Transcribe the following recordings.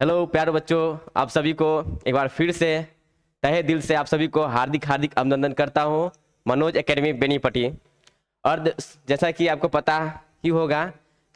Hello प्यारे बच्चों, आप सभी को एक बार फिर से तहे दिल से आप सभी को हार्दिक हार्दिक अभिनंदन करता हूं मनोज एकेडमी बेनीपट्टी। और जैसा कि आपको पता ही होगा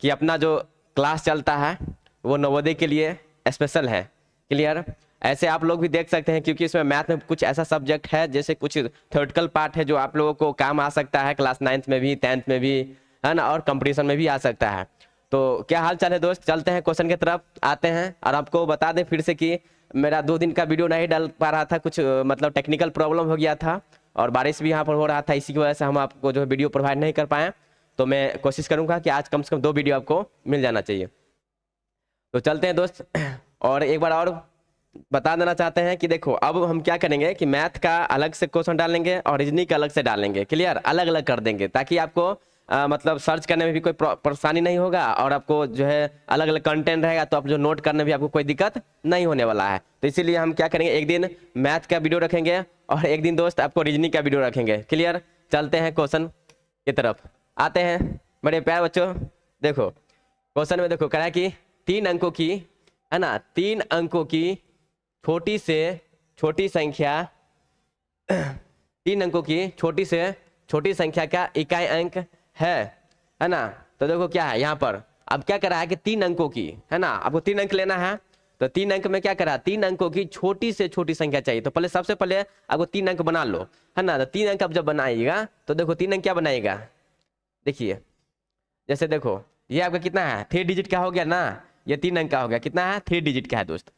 कि अपना जो क्लास चलता है वो नवोदय के लिए स्पेशल है। क्लियर? ऐसे आप लोग भी देख सकते हैं क्योंकि इसमें मैथ में कुछ ऐसा सब्जेक्ट है, जैसे कुछ थ्योरेटिकल पार्ट है जो आप लोगों को काम आ सकता है, क्लास 9th में भी 10th में भी, है ना, और कंपटीशन में भी आ सकता है। तो क्या हाल चाल है दोस्त? चलते हैं क्वेश्चन की तरफ आते हैं। और आपको बता दें फिर से कि मेरा 2 दिन का वीडियो नहीं डाल पा रहा था, कुछ मतलब टेक्निकल प्रॉब्लम हो गया था और बारिश भी यहाँ पर हो रहा था, इसी की वजह से हम आपको जो है वीडियो प्रोवाइड नहीं कर पाए। तो मैं कोशिश करूंगा कि आज कम से कम 2 वीडियो आपको मिल जाना चाहिए। तो चलते हैं दोस्त। और एक बार और बता देना चाहते हैं कि देखो, अब हम क्या करेंगे कि मैथ का अलग से क्वेश्चन डालेंगे और रीजनिंग का अलग से डालेंगे। क्लियर? अलग अलग कर देंगे ताकि आपको मतलब सर्च करने में भी कोई परेशानी नहीं होगा और आपको जो है अलग अलग कंटेंट रहेगा, तो आप जो नोट करने में भी आपको कोई दिक्कत नहीं होने वाला है। तो इसीलिए हम क्या करेंगे, एक दिन मैथ का वीडियो रखेंगे और एक दिन दोस्त आपको रीजनिंग का वीडियो रखेंगे। क्लियर? चलते हैं क्वेश्चन की तरफ आते हैं मेरे प्यारे बच्चों। देखो क्वेश्चन में देखो कह रहा है कि 3 अंकों की, है ना, 3 अंकों की छोटी से छोटी संख्या 3 अंकों की छोटी से छोटी संख्या का इकाई अंक है ना। तो देखो क्या है यहाँ पर, अब क्या करा है कि 3 अंकों की, है ना, आपको 3 अंक लेना है। तो 3 अंक में क्या करा, 3 अंकों की छोटी से छोटी संख्या चाहिए। तो पहले सबसे पहले आपको 3 अंक बना लो, है ना। तो 3 अंक आप जब बनाइएगा तो देखो 3 अंक क्या बनाएगा, देखिए जैसे देखो ये आपका कितना है, 3 डिजिट का हो गया ना। ये 3 अंक का हो गया, कितना है, 3 डिजिट का है दोस्त।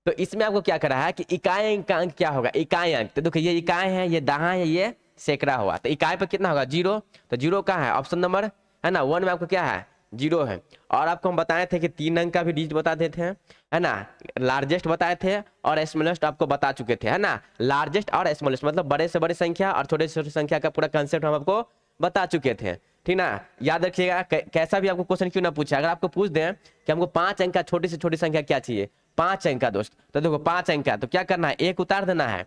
तो इसमें आपको क्या करा है कि इकाई अंक का अंक क्या होगा, इकाई अंक। तो देखो ये इकाई है, ये दहाई है, ये सैकड़ा हुआ। तो इकाई पर कितना होगा, 0। तो 0 का है ऑप्शन नंबर, है ना 1 में आपको क्या है, 0 है। और आपको हम बताए थे कि 3 अंक का भी डिजिट बता देते हैं, है ना। लार्जेस्ट बताए थे और स्मॉलेस्ट आपको बता चुके थे, है ना। लार्जेस्ट और स्मॉलेस्ट मतलब बड़े से बड़ी संख्या और छोटे से छोटी संख्या का पूरा कंसेप्ट हम आपको बता चुके थे, ठीक ना। याद रखिएगा, कैसा भी आपको क्वेश्चन क्यों ना पूछे, अगर आपको पूछ दें कि हमको 5 अंक का छोटी से छोटी संख्या क्या चाहिए, 5 अंक का दोस्त, तो देखो 5 अंक का तो क्या करना है, 1 उतार देना है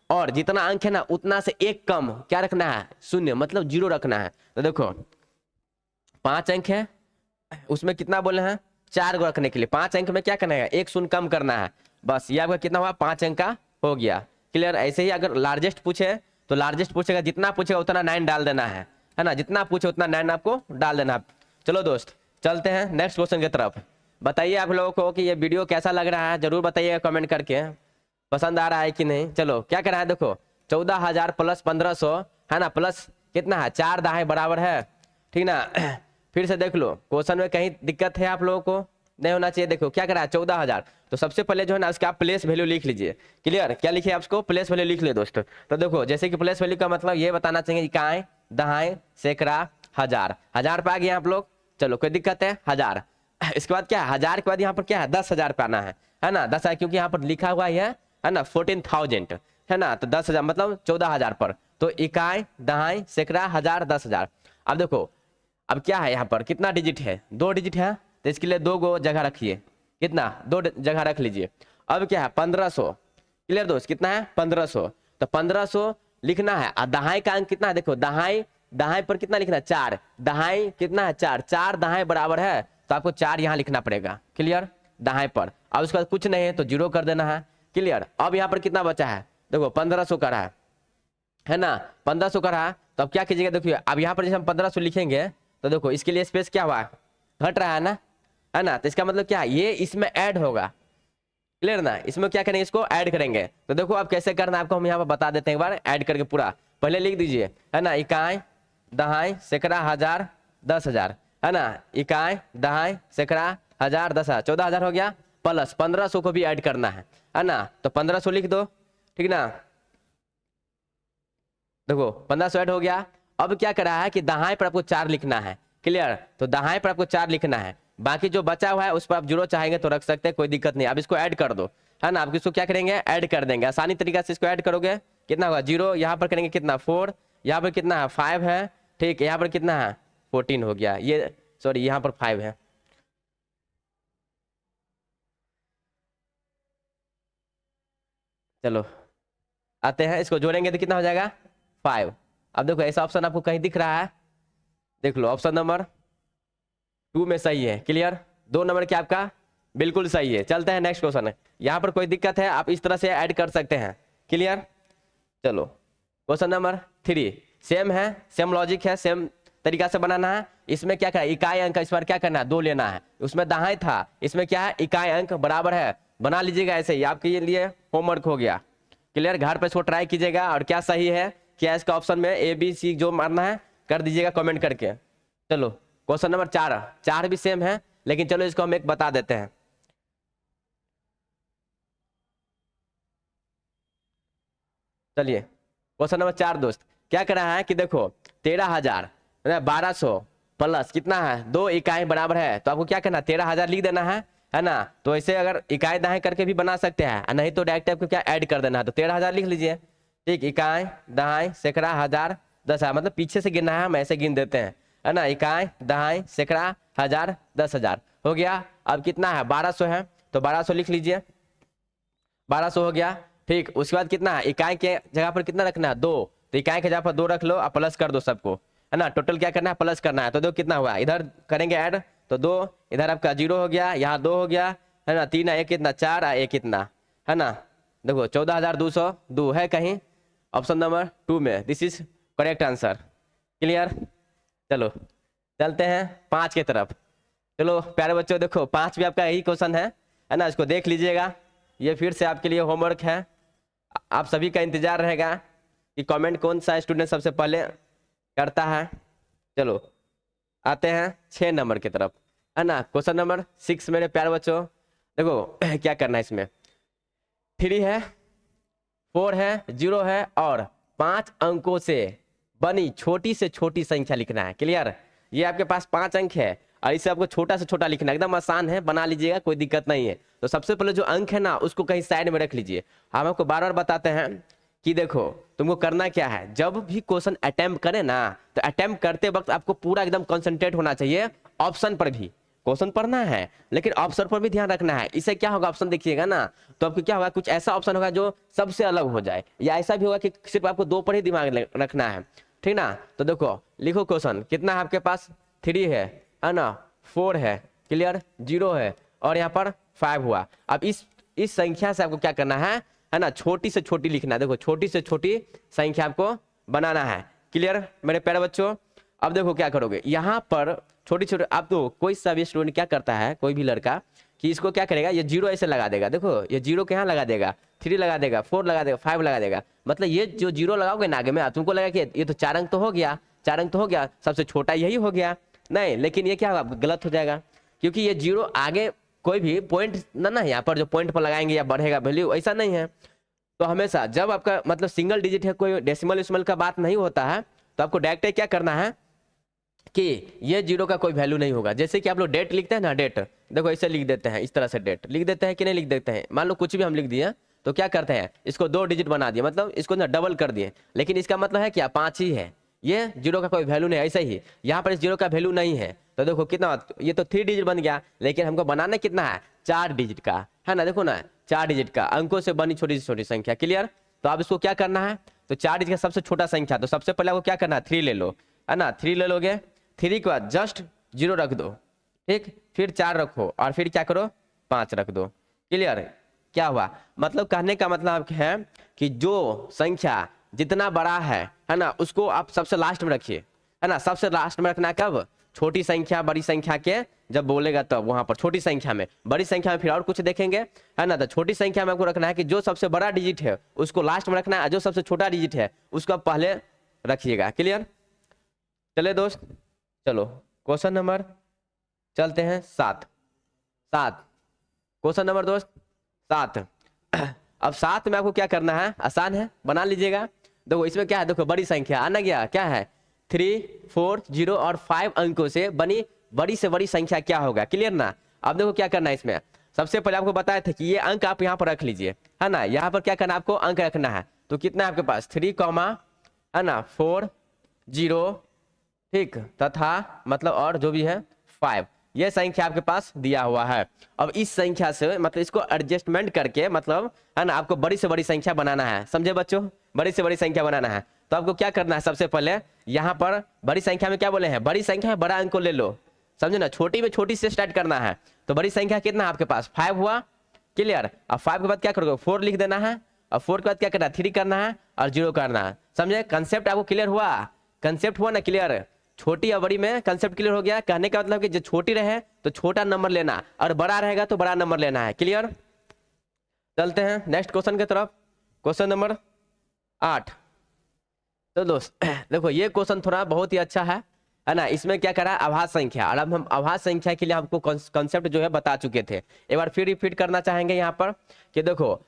और जितना अंक है ना उतना से 1 कम क्या रखना है, 0 मतलब 0 रखना है। तो देखो 5 अंक है, उसमें कितना बोले हैं, 4 गो रखने के लिए 5 अंक में क्या करना है, 1 शून्य कम करना है। बस ये आपका कितना हुआ, 5 अंक का हो गया। क्लियर? ऐसे ही अगर लार्जेस्ट पूछे तो लार्जेस्ट पूछेगा, जितना पूछेगा उतना 9 डाल देना है ना। जितना पूछे उतना 9 आपको डाल देना है। चलो दोस्त चलते हैं नेक्स्ट क्वेश्चन की तरफ। बताइए आप लोगों को कि ये वीडियो कैसा लग रहा है, जरूर बताइएगा कमेंट करके, पसंद आ रहा है कि नहीं। चलो क्या कर रहा है, देखो 14,000 प्लस 1,500, है ना, प्लस कितना है, 4 दाएं बराबर है, ठीक ना। फिर से देख लो क्वेश्चन में कहीं दिक्कत है आप लोगों को, नहीं होना चाहिए। देखो क्या करा है, 14,000। तो सबसे पहले जो है ना उसका आप प्लेस वैल्यू लिख लीजिए। क्लियर? क्या लिखिए, आपको प्लेस वैल्यू लिख ले दोस्त। तो देखो जैसे कि प्लेस वैल्यू का मतलब ये बताना चाहिए, इकाई, दहाई, सैकड़ा, हजार। हजार पे आ गए आप लोग, चलो कोई दिक्कत है, हजार। इसके बाद क्या है, हजार के बाद यहाँ पर क्या है, 10,000 पे आना है ना। 10,000 क्योंकि यहाँ पर लिखा हुआ है ना 14,000, है ना। तो 10,000 मतलब 14,000 पर। तो इकाई, दहाई, सैकड़ा, हजार, 10,000। अब देखो अब क्या है, यहाँ पर कितना डिजिट है, 2 डिजिट है। तो इसके लिए 2 गो जगह रखिए, कितना, 2 जगह रख लीजिए। अब क्या है, 1,500। क्लियर दोस्त? कितना है, 1,500। तो 1,500 लिखना है। और दहाई का अंक कितना है, देखो दहाई, दहाई पर कितना लिखना है, 4। दहाई कितना है, 4। 4 दहाई बराबर है तो आपको 4 यहाँ लिखना पड़ेगा। क्लियर? दहाई पर। अब उसके बाद कुछ नहीं है तो 0 कर देना है। क्लियर? अब यहाँ पर कितना बचा है, देखो 1,500 का रहा है ना, 1,500 का रहा। तो अब क्या कीजिएगा, देखिए अब यहाँ पर जैसे हम 1,500 लिखेंगे तो देखो इसके लिए स्पेस क्या हुआ, घट रहा है ना। तो इसका मतलब क्या है, ये इसमें ऐड होगा। क्लियर ना? इसमें क्या करेंगे, इसको ऐड करेंगे। तो देखो अब कैसे करना है आपको हम यहाँ पर बता देते हैं, एक बार ऐड करके पूरा पहले लिख दीजिए, है ना। इकाई, दहाई, सैकड़ा, हजार, 10,000, है ना। इकाई, दहाई, सैकड़ा, हजार, 10,000, 14,000 हो गया। प्लस 1,500 को भी ऐड करना है ना। तो 1,500 लिख दो, ठीक ना। देखो 1,500 ऐड हो गया। अब क्या करा है कि दहाई पर आपको 4 लिखना है। क्लियर? तो दहाई पर आपको 4 लिखना है, बाकी जो बचा हुआ है उस पर आप 0 चाहेंगे तो रख सकते हैं, कोई दिक्कत नहीं। अब इसको ऐड कर दो, है ना। अब इसको क्या करेंगे, ऐड कर देंगे आसानी तरीका से। इसको ऐड करोगे कितना होगा, 0 यहाँ पर करेंगे कितना, 4, यहाँ पर कितना है, 5 है, ठीक। यहाँ पर कितना है, 14 हो गया, ये सॉरी यहाँ पर 5 है। चलो आते हैं, इसको जोड़ेंगे तो कितना हो जाएगा, 5। अब देखो ऐसा ऑप्शन आपको कहीं दिख रहा है, देख लो ऑप्शन नंबर 2 में सही है। क्लियर? 2 नंबर क्या आपका बिल्कुल सही है। चलते हैं नेक्स्ट क्वेश्चन है। यहाँ पर कोई दिक्कत है आप इस तरह से ऐड कर सकते हैं। क्लियर। चलो क्वेश्चन नंबर 3 सेम है, सेम लॉजिक है, सेम तरीका से बनाना है। इसमें क्या क्या इकाई अंक इस बार क्या करना है 2 लेना है। उसमें दाएं था, इसमें क्या है इकाई अंक बराबर है। बना लीजिएगा ऐसे ही, आपके लिए होमवर्क हो गया। क्लियर। घर पे इसको ट्राई कीजिएगा और क्या सही है क्या इसका ऑप्शन में ABC जो मारना है कर दीजिएगा कमेंट करके। चलो क्वेश्चन नंबर 4 भी सेम है, लेकिन चलो इसको हम एक बता देते हैं। चलिए क्वेश्चन नंबर 4 दोस्त क्या कर रहा है कि देखो 13,000 1200 प्लस कितना है 2 इकाई बराबर है। तो आपको क्या करना 13,000 लिख देना है ना। तो ऐसे अगर इकाई दाएं करके भी बना सकते हैं, नहीं तो डायरेक्ट आपको क्या ऐड कर देना है। तो 13,000 लिख लीजिए। ठीक, इकाई दाएं सैकड़ा हजार 10,000, मतलब पीछे से गिनना है, हम ऐसे गिन देते हैं है ना। इकाई दाएं सैकड़ा हजार 10,000 हो गया। अब कितना है 1200 है, तो 1200 लिख लीजिए। 1200 हो गया। ठीक, उसके बाद कितना है इकाई के जगह पर कितना रखना है 2, तो इकाई के जगह पर 2 रख लो और प्लस कर दो सबको, है ना। टोटल क्या करना है प्लस करना है। तो देखो कितना हुआ, इधर करेंगे ऐड तो 2, इधर आपका 0 हो गया, यहाँ 2 हो गया, है ना। 3 एक कितना 4 एक कितना, है ना। देखो 14,202 है कहीं ऑप्शन नंबर 2 में। This is correct answer. Clear. चलो चलते हैं 5 की तरफ। चलो प्यारे बच्चों देखो 5 भी आपका यही क्वेश्चन है ना। इसको देख लीजिएगा, ये फिर से आपके लिए होमवर्क है। आप सभी का इंतजार रहेगा कि कमेंट कौन सा स्टूडेंट सबसे पहले करता है। चलो आते हैं 6 नंबर की तरफ, है ना। क्वेश्चन नंबर 6 मेरे प्यारे बच्चों देखो क्या करना है। इसमें 3 है, 4 है, 0 है और 5 अंकों से बनी छोटी से छोटी संख्या लिखना है। क्लियर। ये आपके पास 5 अंक है और इसे आपको छोटा से छोटा लिखना है, एकदम आसान है, बना लीजिएगा कोई दिक्कत नहीं है। तो सबसे पहले जो अंक है ना उसको कहीं साइड में रख लीजिए। हम आपको बार बार बताते हैं कि देखो तुमको करना क्या है, जब भी क्वेश्चन अटेम्प्ट करे ना तो अटेम्प्ट करते वक्त आपको पूरा एकदम कंसंट्रेट होना चाहिए। ऑप्शन पर भी क्वेश्चन पढ़ना है लेकिन ऑप्शन पर भी ध्यान रखना है। इससे क्या होगा ऑप्शन देखिएगा ना तो आपको क्या होगा, कुछ ऐसा ऑप्शन होगा जो सबसे अलग हो जाए, या ऐसा भी होगा कि सिर्फ आपको 2 पर ही दिमाग रखना है। ठीक ना। तो देखो लिखो क्वेश्चन कितना है आपके पास 3 है ना, 4 है, क्लियर, 0 है और यहाँ पर 5 हुआ। अब इस संख्या से आपको क्या करना है ना, छोटी से छोटी लिखना है। देखो छोटी से छोटी संख्या आपको बनाना है। क्लियर मेरे प्यारे बच्चों। अब देखो क्या करोगे, यहाँ पर छोटी छोटी आप तो कोई सा भी स्टूडेंट क्या करता है, कोई भी लड़का कि इसको क्या करेगा, ये 0 ऐसे लगा देगा। देखो ये 0 के यहाँ लगा देगा, 3 लगा देगा, 4 लगा देगा, 5 लगा देगा। मतलब ये जो 0 लगाओगे ना आगे में तुमको लगा कि ये तो 4 अंक तो हो गया, 4 अंक तो हो गया, सबसे छोटा यही हो गया। नहीं, लेकिन ये क्या होगा गलत हो जाएगा, क्योंकि ये 0 आगे कोई भी पॉइंट ना यहाँ पर जो पॉइंट पर लगाएंगे या बढ़ेगा वैल्यू, ऐसा नहीं है। तो हमेशा जब आपका मतलब सिंगल डिजिट है, कोई डेसिमल विसिमल का बात नहीं होता है, तो आपको डायरेक्ट क्या करना है कि ये 0 का कोई वैल्यू नहीं होगा। जैसे कि आप लोग डेट लिखते हैं ना, डेट देखो ऐसे लिख देते हैं, इस तरह से डेट लिख देते हैं कि नहीं लिख देते हैं। मान लो कुछ भी हम लिख दिए तो क्या करते हैं, इसको 2 डिजिट बना दिए, मतलब इसको ना डबल कर दिए, लेकिन इसका मतलब है क्या 5 ही है, ये 0 का कोई वैल्यू नहीं। ऐसा ही यहाँ पर इस 0 का वैल्यू नहीं है। तो देखो कितना, ये तो 3 डिजिट बन गया, लेकिन हमको बनाना कितना है 4 डिजिट का, है ना। देखो ना 4 डिजिट का अंकों से बनी छोटी से छोटी संख्या। क्लियर। तो अब इसको क्या करना है, तो 4 डिजिट का सबसे छोटा संख्या, तो सबसे पहले आपको क्या करना है 3 ले लो, है ना। 3 ले लोगे, 3 के बाद जस्ट 0 रख दो, ठीक, फिर 4 रखो और फिर क्या करो 5 रख दो। क्लियर। क्या हुआ, मतलब कहने का मतलब है कि जो संख्या जितना बड़ा है ना, उसको आप सबसे लास्ट में रखिए, है ना। सबसे लास्ट में रखना कब, छोटी संख्या बड़ी संख्या के जब बोलेगा तब वहां पर छोटी संख्या में, बड़ी संख्या में फिर और कुछ देखेंगे, है ना। तो छोटी संख्या में आपको रखना है कि जो सबसे बड़ा डिजिट है उसको लास्ट में रखना है, जो सबसे छोटा डिजिट है उसको आप पहले रखिएगा। क्लियर। चले दोस्त, चलो क्वेश्चन नंबर चलते हैं 7 क्वेश्चन नंबर दोस्त 7। अब 7 में आपको क्या करना है, आसान है, बना लीजिएगा। देखो इसमें क्या है, देखो बड़ी संख्या आना गया क्या है 3, 4, 0 और 5 अंकों से बनी बड़ी से बड़ी संख्या क्या होगा। क्लियर ना। अब देखो क्या करना है, इसमें सबसे पहले आपको बताया था कि ये अंक आप यहाँ पर रख लीजिए, है ना। यहाँ पर क्या करना आपको अंक रखना है, तो कितना है आपके पास 3, है ना 4, 0, ठीक, तथा मतलब और जो भी है 5, ये संख्या आपके पास दिया हुआ है। अब इस संख्या से मतलब इसको एडजस्टमेंट करके मतलब, है ना, आपको बड़ी से बड़ी संख्या बनाना है। समझे बच्चों, बड़ी से बड़ी संख्या बनाना है। तो आपको क्या करना है, सबसे पहले यहाँ पर बड़ी संख्या में क्या बोले हैं, बड़ी संख्या में बड़ा अंक को ले लो, समझे ना, छोटी में छोटी से स्टार्ट करना है। तो बड़ी संख्या कितना है आपके पास 5 हुआ, क्लियर। अब 5 के बाद क्या करोगे 4 लिख देना है, और 4 के बाद क्या करना है 3 करना है और 0 करना है। समझे, कंसेप्ट आपको क्लियर हुआ, कंसेप्ट हुआ ना क्लियर। छोटी और बड़ी में कंसेप्ट क्लियर हो गया। कहने का मतलब कि जो छोटी रहे तो छोटा नंबर लेना, और बड़ा रहेगा तो बड़ा नंबर लेना है, क्लियर। चलते हैं नेक्स्ट क्वेश्चन की तरफ, क्वेश्चन नंबर 8। तो दोस्त देखो ये क्वेश्चन थोड़ा बहुत ही अच्छा है ना। इसमें क्या करा आभास संख्या, और अब हम आभास संख्या के लिए आपको कंसेप्ट जो है बता चुके थे। एक बार फिर रिपीट करना चाहेंगे यहाँ पर कि देखो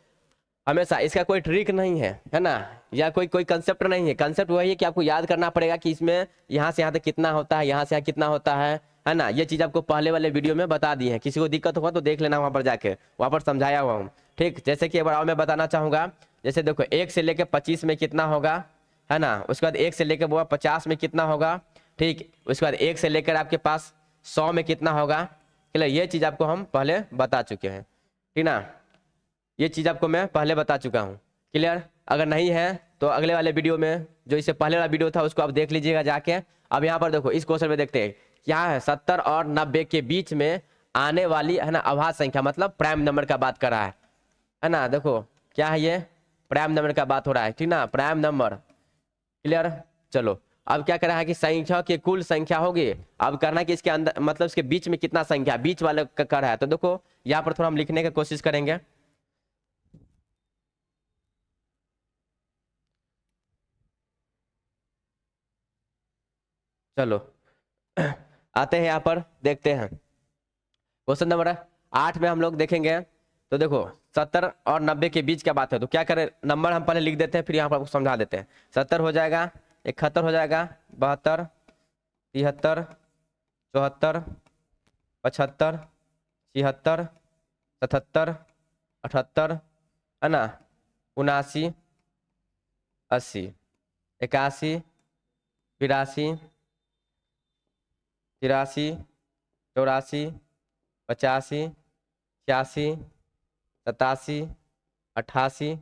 हमेशा इसका कोई ट्रिक नहीं है ना, या कोई कोई कंसेप्ट नहीं है। कंसेप्ट वही है कि आपको याद करना पड़ेगा कि इसमें यहाँ से यहाँ तक कितना होता है, यहाँ से यहाँ कितना होता है ना। ये चीज आपको पहले वाले वीडियो में बता दी है। किसी को दिक्कत होगा तो देख लेना वहां पर जाके, वहां पर समझाया हुआ हूँ, ठीक। जैसे कि एक बार और मैं बताना चाहूंगा, जैसे देखो 1 से लेकर 25 में कितना होगा, है ना। उसके बाद 1 से लेकर 50 में कितना होगा, ठीक। उसके बाद 1 से लेकर आपके पास 100 में कितना होगा, क्लियर। ये चीज आपको हम पहले बता चुके हैं, ठीक ना। ये चीज आपको मैं पहले बता चुका हूँ, क्लियर। अगर नहीं है तो अगले वाले वीडियो में, जो इससे पहले वाला वीडियो था उसको आप देख लीजिएगा जाके। अब यहाँ पर देखो इस क्वेश्चन में देखते हैं क्या है, 70 और 90 के बीच में आने वाली है ना आभास संख्या, मतलब प्राइम नंबर का बात कर रहा है ना। देखो क्या है ये प्राइम नंबर का बात हो रहा है, ठीक ना, प्राइम नंबर, क्लियर। चलो अब क्या करना है कि संख्या की कुल संख्या होगी। अब करना है कि इसके अंदर मतलब इसके बीच में कितना संख्या बीच वाले का कर है। तो देखो यहाँ पर थोड़ा हम लिखने की कोशिश करेंगे। चलो आते हैं यहाँ पर देखते हैं क्वेश्चन नंबर 8 में हम लोग देखेंगे। तो देखो 70 और 90 के बीच क्या बात है, तो क्या करें नंबर हम पहले लिख देते हैं फिर यहाँ पर आपको समझा देते हैं। 70 हो जाएगा, 71 हो जाएगा, 72, 73, 74, 75, 76, 77, 78, है ना, 79, 80, 81, 82, 83, 84, 85, 86, 87, 88,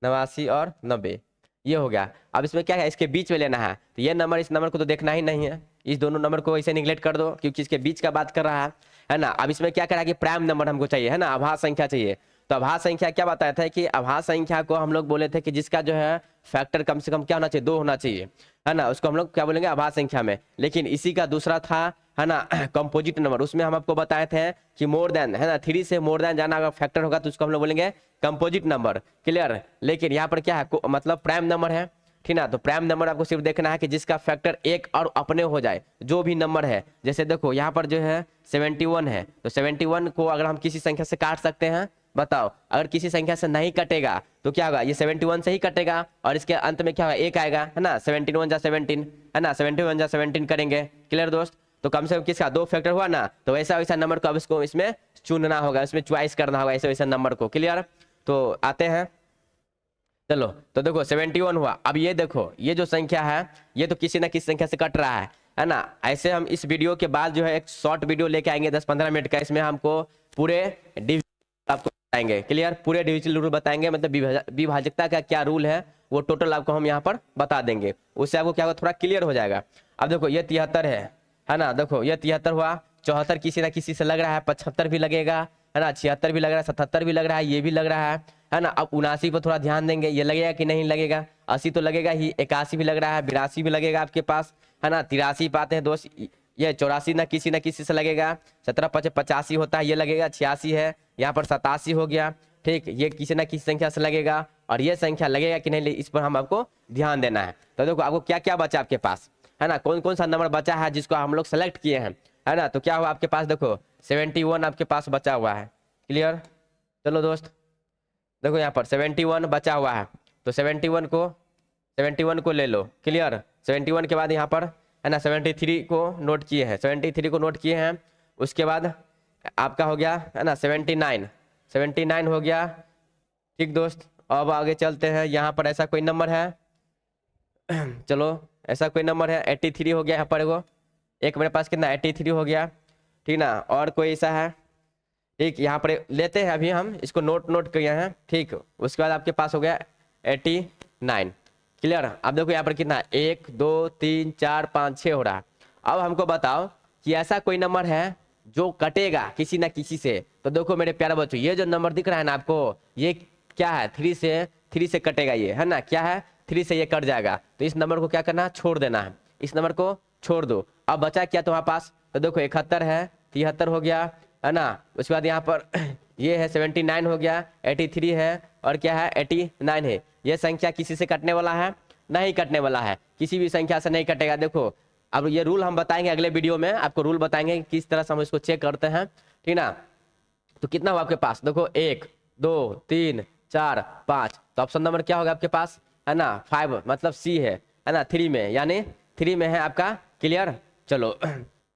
89 और 90, ये हो गया। अब इसमें क्या है इसके बीच में लेना है, तो ये नंबर इस नंबर को तो देखना ही नहीं है, इस दोनों नंबर को ऐसे निगलेक्ट कर दो क्योंकि इसके बीच का बात कर रहा है ना। अब इसमें क्या करा कि प्राइम नंबर हमको चाहिए, है ना, आभास संख्या चाहिए। तो आभास संख्या क्या बताया था कि आभास संख्या को हम लोग बोले थे कि जिसका जो है फैक्टर कम से कम क्या होना चाहिए 2 होना चाहिए, है ना, उसको हम लोग क्या बोलेंगे आभास संख्या में। लेकिन इसी का दूसरा था, है ना, कंपोजिट नंबर। उसमें हम आपको बताए थे कि मोर देन, है ना, 3 से मोर देन जाना अगर फैक्टर होगा तो उसको हम लोग बोलेंगे कंपोजिट नंबर, क्लियर। लेकिन यहाँ पर क्या है मतलब प्राइम नंबर है, ठीक ना। तो प्राइम नंबर आपको सिर्फ देखना है कि जिसका फैक्टर 1 और अपने हो जाए, जो भी नंबर है। जैसे देखो यहाँ पर जो है 71 है, तो 71 को अगर हम किसी संख्या से काट सकते हैं, बताओ। अगर किसी संख्या से नहीं कटेगा तो क्या होगा, ये 71 से ही कटेगा और इसके अंत में क्या होगा 1 आएगा, है ना। 71 जा 17, है ना, 71 जा 17 करेंगे, क्लियर दोस्त। तो कम से कम किसका 2 फैक्टर हुआ ना, तो वैसा वैसा नंबर को अब इसको इसमें चुनना होगा, इसमें चॉइस करना होगा ऐसे वैसे नंबर को, क्लियर। तो आते हैं, चलो। तो देखो 71 हुआ। अब ये देखो ये जो संख्या है ये तो किसी ना किसी संख्या से कट रहा है ना। ऐसे हम इस वीडियो के बाद जो है एक शॉर्ट वीडियो लेके आएंगे 10-15 मिनट का, इसमें हमको पूरे डिवीजन आपको बताएंगे, क्लियर, पूरे डिविजन रूल बताएंगे, मतलब विभाजकता का क्या रूल है वो टोटल आपको हम यहाँ पर बता देंगे। उससे आपको क्या होगा थोड़ा क्लियर हो जाएगा। अब देखो ये 73 है ना, देखो ये 73 हुआ, 74 किसी ना किसी से लग रहा है, 75 भी लगेगा, है ना, 76 भी लग रहा है, 77 भी लग रहा है, ये भी लग रहा है ना। अब 79 पर थोड़ा ध्यान देंगे, ये लगेगा कि नहीं लगेगा, 80 तो लगेगा ही, 81 भी लग रहा है, 82 भी लगेगा आपके पास, है ना, 83 पाते हैं दोस्त, ये 84 ना किसी से लगेगा, 17 5 85 होता है, ये लगेगा, 86 है, यहाँ पर 87 हो गया, ठीक, ये किसी ना किसी संख्या से लगेगा, और ये संख्या लगेगा कि नहीं इस पर हम आपको ध्यान देना है। तो देखो आपको क्या क्या बचा आपके पास, है ना, कौन कौन सा नंबर बचा है जिसको हम लोग सेलेक्ट किए हैं, है ना। तो क्या हुआ आपके पास, देखो 71 आपके पास बचा हुआ है, क्लियर। चलो दोस्त देखो यहाँ पर 71 बचा हुआ है, तो 71 को ले लो, क्लियर। 71 के बाद यहाँ पर, है ना, 73 को नोट किए हैं, 73 को नोट किए हैं। उसके बाद आपका हो गया, है ना, 79 हो गया, ठीक दोस्त। अब आगे चलते हैं, यहाँ पर ऐसा कोई नंबर है चलो ऐसा कोई नंबर है 83 हो गया, यहाँ पर एक मेरे पास कितना 83 हो गया, ठीक ना। और कोई ऐसा है, ठीक, यहाँ पर लेते हैं अभी हम इसको नोट किए हैं, ठीक। उसके बाद आपके पास हो गया 89, क्लियर। अब देखो यहाँ पर कितना 1 2 3 4 5 6 हो रहा है। अब हमको बताओ कि ऐसा कोई नंबर है जो कटेगा किसी ना किसी से, तो देखो मेरे प्यारे बच्चों ये जो नंबर दिख रहा है ना आपको, ये क्या है, 3 से कटेगा ये, है ना, क्या है 3 से ये कट जाएगा। तो इस नंबर को क्या करना है, छोड़ देना है, इस नंबर को छोड़ दो। अब बचा क्या तुम्हारे पास, तो देखो 71 है, 73 हो गया, है ना, उसके बाद यहाँ पर ये है 79 हो गया, 83 है, और क्या है 89 है। ये संख्या किसी से कटने वाला है, नहीं कटने वाला है, किसी भी संख्या से नहीं कटेगा। देखो अब ये रूल हम बताएंगे अगले वीडियो में, आपको रूल बताएंगे किस तरह से हम इसको चेक करते हैं, ठीक ना। तो कितना हुआ आपके पास, देखो 1 2 3 4 5, तो ऑप्शन नंबर क्या होगा आपके पास, है ना 5, मतलब सी है ना 3 में, यानी 3 में है आपका। क्लियर, चलो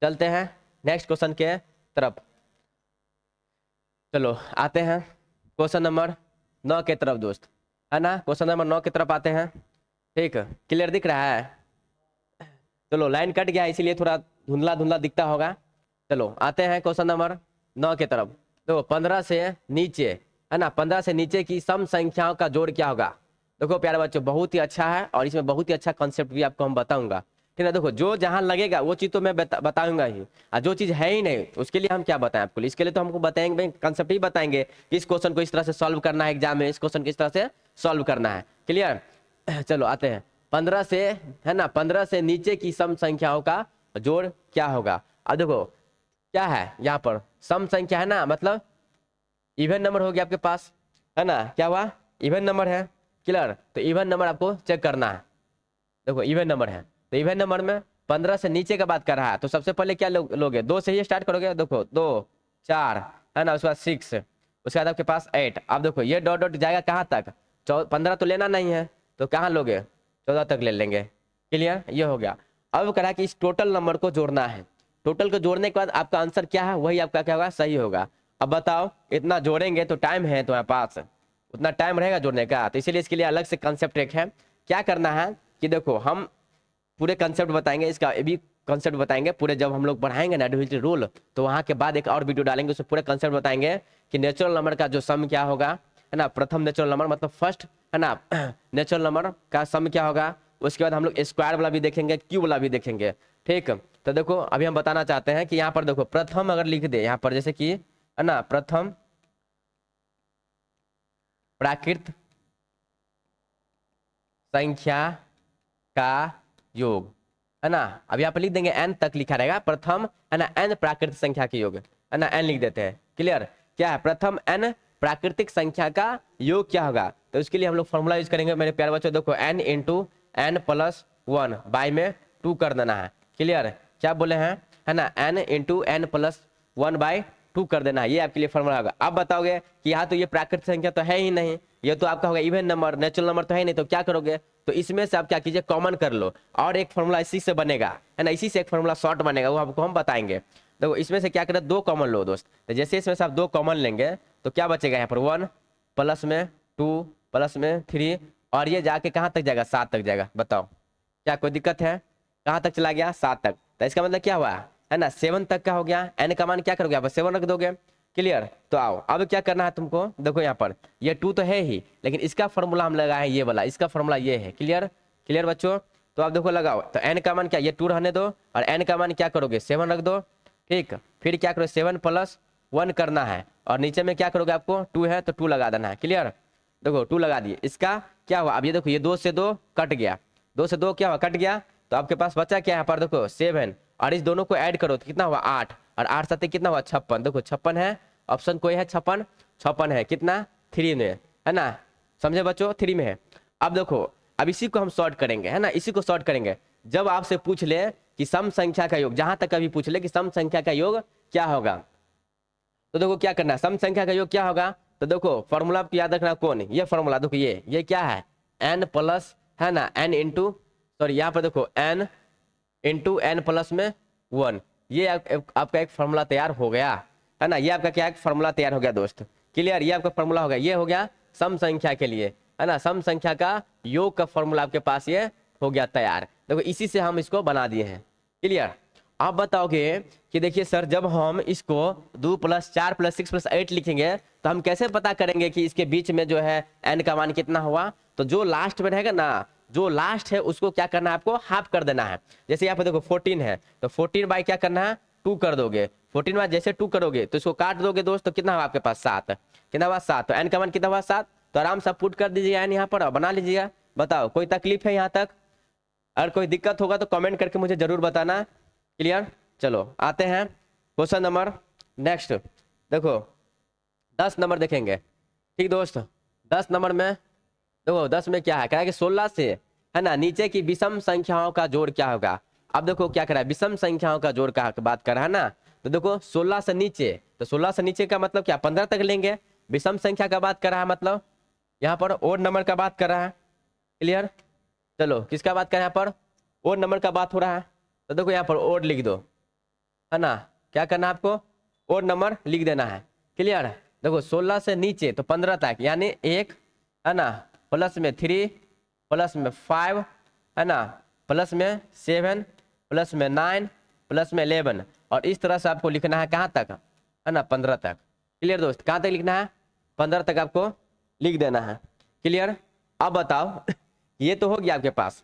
चलते हैं नेक्स्ट क्वेश्चन के तरफ। चलो आते हैं क्वेश्चन नंबर 9 के तरफ दोस्त, है ना, क्वेश्चन नंबर 9 की तरफ आते हैं। ठीक, क्लियर दिख रहा है, चलो लाइन कट गया इसीलिए थोड़ा धुंधला धुंधला दिखता होगा। चलो आते हैं क्वेश्चन नंबर 9 के तरफ। तो 15 से नीचे, है ना, 15 से नीचे की सम संख्याओं का जोड़ क्या होगा। देखो प्यारे बच्चों बहुत ही अच्छा है, और इसमें बहुत ही अच्छा कॉन्सेप्ट भी आपको हम बताऊंगा, ठीक है। देखो जो जहां लगेगा वो चीज तो मैं बताऊंगा ही, और जो चीज है ही नहीं उसके लिए हम क्या बताएं आपको, इसके लिए तो हमको बताएंगे भाई, कंसेप्ट ही बताएंगे कि इस क्वेश्चन को इस तरह से सॉल्व करना है एग्जाम में, इस क्वेश्चन को इस तरह से सॉल्व करना है। क्लियर, चलो आते हैं 15 से, है ना, 15 से नीचे की सम संख्याओं का जोड़ क्या होगा। अब देखो क्या है यहाँ पर, सम संख्या है ना, मतलब इवन नंबर हो गया आपके पास, है ना, क्या हुआ, इवन नंबर है। क्लियर, तो इवन नंबर आपको चेक करना है। देखो इवन नंबर है, तो इवन नंबर में 15 से नीचे का बात कर रहा है, तो सबसे पहले क्या लोगे, 2 से ही स्टार्ट करोगे। देखो 2 4, है ना, उसके बाद 6, उसके बाद आपके पास 8। अब देखो ये डॉट डॉट जाएगा कहाँ तक, 15 तो लेना नहीं है, तो कहाँ लोगे, 14 तक ले लेंगे। क्लियर, ये हो गया। अब करा कि इस टोटल नंबर को जोड़ना है, टोटल को जोड़ने के बाद आपका आंसर क्या है, वही आपका क्या होगा, सही होगा। अब बताओ इतना जोड़ेंगे तो टाइम है तुम्हारे पास, उतना टाइम रहेगा जोड़ने का, तो इसीलिए इसके लिए अलग से कंसेप्ट एक है। क्या करना है कि देखो हम पूरे कंसेप्ट बताएंगे, इसका भी कंसेप्ट बताएंगे पूरे, जब हम लोग बढ़ाएंगे ना डिविजिबल रूल, तो वहां के बाद एक और वीडियो डालेंगे, उसमें पूरे कंसेप्ट बताएंगे कि नेचुरल नंबर का जो सम क्या होगा, है ना, प्रथम नेचुरल नंबर मतलब फर्स्ट, है ना, नेचुरल नंबर का सम क्या होगा। उसके बाद हम लोग स्क्वायर वाला भी देखेंगे, क्यूब वाला भी देखेंगे। ठीक, तो देखो अभी हम बताना चाहते हैं कि यहाँ पर देखो प्रथम अगर लिख दे यहाँ पर, जैसे कि, है ना, प्रथम प्राकृत संख्या का योग, है ना, अब यहाँ पर लिख देंगे n तक लिखा रहेगा प्रथम, है ना, n प्राकृतिक संख्या के योग, है ना, n लिख देते हैं। क्लियर, क्या है, प्रथम n प्राकृतिक संख्या का योग क्या होगा, तो उसके लिए हम लोग फॉर्मूला यूज करेंगे मेरे प्यारे बच्चों। देखो n into n plus 1 by में 2 कर देना है। क्लियर, क्या बोले हैं, है ना, n into n plus 1 by 2 कर देना है, ये आपके लिए फॉर्मूला होगा। अब बताओगे कि यहाँ तो ये प्राकृतिक संख्या तो है ही नहीं, ये तो आपका होगा इवन नंबर, नेचुरल नंबर तो है नहीं, तो क्या करोगे, तो इसमें से आप क्या कीजिए, कॉमन कर लो, और एक फॉर्मूला इसी से बनेगा, है ना, इसी से एक फॉर्मूला शॉर्ट बनेगा, वो आपको हम बताएंगे। देखो इसमें से क्या करें, 2 कॉमन लो दोस्त, तो जैसे इसमें से आप 2 कॉमन लेंगे तो क्या बचेगा यहाँ पर, 1 प्लस में 2 प्लस में 3, और ये जाके कहाँ तक जाएगा, 7 तक जाएगा। बताओ क्या कोई दिक्कत है, कहाँ तक चला गया, 7 तक, तो इसका मतलब क्या हुआ, है ना, 7 तक का हो गया। n का मान क्या करोगे, यहाँ पर 7 रख दोगे। क्लियर, तो आओ अब क्या करना है तुमको, देखो यहाँ पर ये 2 तो है ही, लेकिन इसका फॉर्मूला हम लगाए ये वाला, इसका फॉर्मूला ये है। क्लियर, क्लियर बच्चों, तो आप देखो लगाओ, तो n का मान क्या, ये 2 रहने दो, और n का मान क्या करोगे, 7 रख दो। ठीक, फिर क्या करो, 7 प्लस 1 करना है, और नीचे में क्या करोगे, आपको 2 है तो 2 लगा देना है। क्लियर, देखो 2 लगा दिए, इसका क्या हुआ, अब ये देखो ये 2 से 2 कट गया, 2 से 2 क्या हुआ, कट गया, तो आपके पास बचा क्या यहाँ पर, देखो 7, और इस दोनों को ऐड करो तो कितना हुआ 8, और 8 साथ कितना हुआ 56। देखो 56 है, ऑप्शन कोई है 56, 56 है कितना 3 में, है ना, समझे बच्चों, 3 में है। अब देखो अब इसी को हम सॉर्ट करेंगे, है ना, इसी को सॉर्ट करेंगे। जब आपसे पूछ ले कि सम संख्या का योग, जहां तक अभी पूछ ले कि सम संख्या का योग क्या होगा, तो देखो क्या करना है, सम संख्या का योग क्या होगा, तो देखो फॉर्मूला याद रखना, कौन ये फॉर्मूला, देखो ये क्या है, n प्लस, है ना, n इंटू, सॉरी यहाँ पर देखो n इंटू n प्लस में 1, ये आपका एक फॉर्मूला तैयार हो गया, है ना, ये आपका क्या एक फॉर्मूला तैयार हो गया दोस्त। क्लियर, ये आपका फॉर्मूला हो गया, ये हो गया सम संख्या के लिए, है ना, सम संख्या का योग का फॉर्मूला आपके पास ये हो गया तैयार। देखो इसी से हम इसको बना दिए हैं। क्लियर, आप बताओगे कि देखिए सर जब हम इसको 2 प्लस 4 प्लस 6 प्लस 8 लिखेंगे तो हम कैसे पता करेंगे कि इसके बीच में जो है n का मान कितना हुआ, तो जो लास्ट में रहेगा ना, जो लास्ट है उसको क्या करना है, आपको हाफ कर देना है। जैसे यहाँ पे देखो 14 है, तो 14 बाई क्या करना है, 2 कर दोगे, 14 बाद जैसे 2 करोगे तो इसको काट दोगे दोस्त, तो कितना हुआ आपके पास 7, कितना हुआ 7, तो n का मान कितना हुआ 7, तो आराम से पुट कर दीजिएगा n यहाँ पर और बना लीजिएगा। बताओ कोई तकलीफ है यहाँ तक? अगर कोई दिक्कत होगा तो कमेंट करके मुझे जरूर बताना। क्लियर? चलो आते हैं क्वेश्चन नंबर नेक्स्ट। देखो 10 नंबर देखेंगे। ठीक दोस्त, 10 नंबर में देखो 10 में क्या है, कह रहा है कि 16 से है ना नीचे की विषम संख्याओं का जोड़ क्या होगा। अब देखो क्या कर रहा है, विषम संख्याओं का जोड़ का बात कर रहा है ना, तो देखो 16 से नीचे, तो 16 से नीचे का मतलब क्या 15 तक लेंगे। विषम संख्या का बात कर रहा है मतलब यहाँ पर ओड नंबर का बात कर रहा है। क्लियर? चलो किसका बात कर रहा है यहाँ पर, ओड नंबर का बात हो रहा है, तो देखो यहाँ पर ओड लिख दो, है ना, क्या करना है आपको, ओड नंबर लिख देना है। क्लियर? देखो 16 से नीचे तो 15 तक, यानी 1 है ना, प्लस में 3, प्लस में 5 है ना, प्लस में 7, प्लस में 9, प्लस में 11, और इस तरह से आपको लिखना है कहाँ तक, है ना 15 तक। क्लियर दोस्त? कहाँ तक लिखना है, 15 तक आपको लिख देना है। क्लियर? अब बताओ ये तो हो गया आपके पास।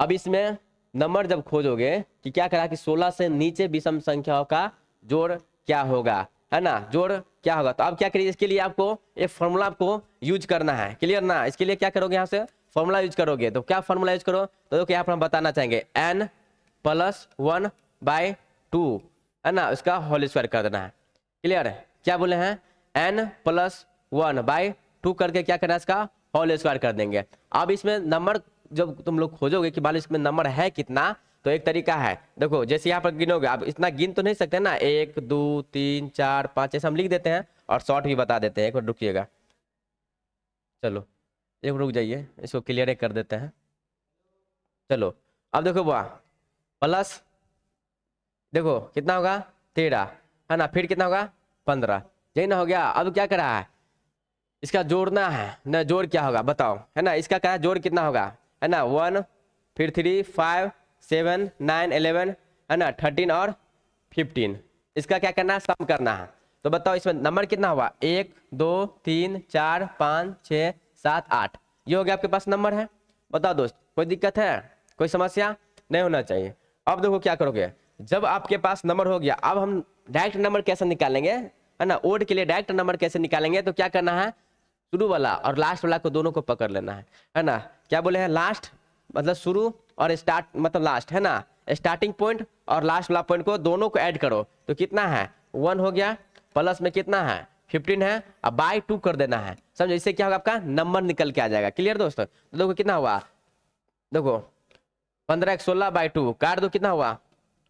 अब इसमें नंबर जब खोजोगे कि क्या करा कि 16 से नीचे विषम संख्याओं का जोड़ क्या होगा, है ना, जोड़ क्या होगा, तो अब क्या करिए, इसके लिए आपको एक फॉर्मूला आपको यूज करना है। क्लियर ना? इसके लिए क्या करोगे, यहाँ से फॉर्मूला यूज करोगे, तो क्या फॉर्मूला यूज करो, तो देखो यहाँ पर हम बताना चाहेंगे n + 1/2 है ना, उसका होल स्क्वायर कर देना है। क्लियर है? क्या बोले हैं, n + 1/2 करके क्या करना है, इसका होल स्क्वायर कर देंगे। अब इसमें नंबर जब तुम लोग खोजोगे कि मान लो इसमें नंबर है कितना, तो एक तरीका है, देखो जैसे यहाँ पर गिनोगे, आप इतना गिन तो नहीं सकते ना, 1 2 3 4 5 ऐसे हम लिख देते हैं और शॉर्ट भी बता देते हैं। एक बार रुकिएगा, चलो एक रुक जाइए, इसको क्लियर कर देते हैं। चलो अब देखो बुआ, प्लस देखो कितना होगा 13 है ना, फिर कितना होगा 15, यही ना हो गया। अब क्या करा है, इसका जोड़ना है ना, जोड़ क्या होगा बताओ, है ना, इसका क्या है, जोड़ कितना होगा, है ना 1 फिर 3 5 7 9 11 है ना 13 और 15, इसका क्या करना है, सम करना है। तो बताओ इसमें नंबर कितना हुआ, 1 2 3 4 5 6 7 8, ये हो गया आपके पास नंबर है। बताओ दोस्त कोई दिक्कत है, कोई समस्या नहीं होना चाहिए। अब देखो क्या करोगे, जब आपके पास नंबर हो गया, अब हम डायरेक्ट नंबर कैसे निकालेंगे, है ना, ओड के लिए डायरेक्ट नंबर कैसे निकालेंगे, तो क्या करना है, शुरू वाला और लास्ट वाला को दोनों को पकड़ लेना है ना। क्या बोले हैं, लास्ट मतलब शुरू और स्टार्ट मतलब लास्ट, है ना, स्टार्टिंग पॉइंट और लास्ट वाला पॉइंट को दोनों को ऐड करो, तो कितना है 1 हो गया, प्लस में कितना है 15 है, अब बाय 2 कर देना है। समझो, इससे क्या होगा, आपका नंबर निकल के आ जाएगा। क्लियर दोस्तों? तो देखो कितना हुआ, देखो 15 1 16 बाय 2 काट दो, कितना हुआ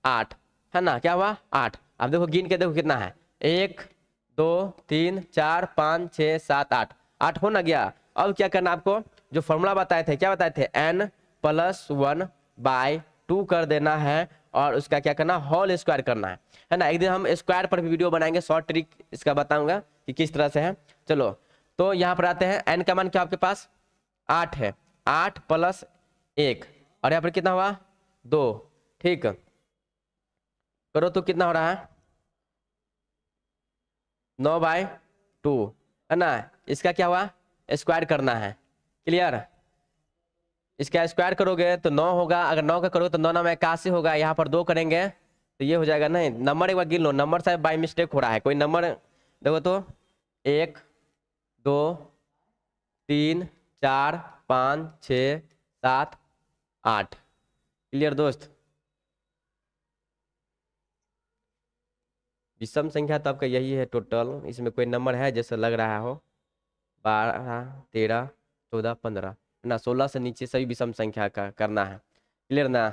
8, है ना, क्या हुआ 8। अब देखो गिन के देखो कितना है, 1 2 3 4 5 6 7 8, 8 हो ना गया। अब क्या करना आपको, जो फॉर्मूला बताए थे, क्या बताए थे, n + 1/2 कर देना है और उसका क्या करना, होल स्क्वायर करना है ना। एक दिन हम स्क्वायर पर भी वीडियो बनाएंगे, शॉर्ट ट्रिक इसका बताऊंगा कि किस तरह से है। चलो तो यहाँ पर आते हैं, n का मान क्या आपके पास 8 है, 8 + 1 और यहाँ पर कितना हुआ 2, ठीक करो तो कितना हो रहा है 9/2 है ना, इसका क्या हुआ स्क्वायर करना है। क्लियर? इसका स्क्वायर करोगे तो 9 होगा, अगर 9 का करोगे तो 9 9 81 होगा, यहाँ पर 2 करेंगे तो ये हो जाएगा। नहीं, नंबर एक बार गिन लो, नंबर शायद बाय मिस्टेक हो रहा है, कोई नंबर देखो तो 1 2 3 4 5 6 7 8। क्लियर दोस्त? विषम संख्या तो आपका यही है टोटल, इसमें कोई नंबर है जैसे लग रहा हो, 12 13 14 15 ना, 16 से नीचे सभी विषम संख्या का करना है। क्लियर ना?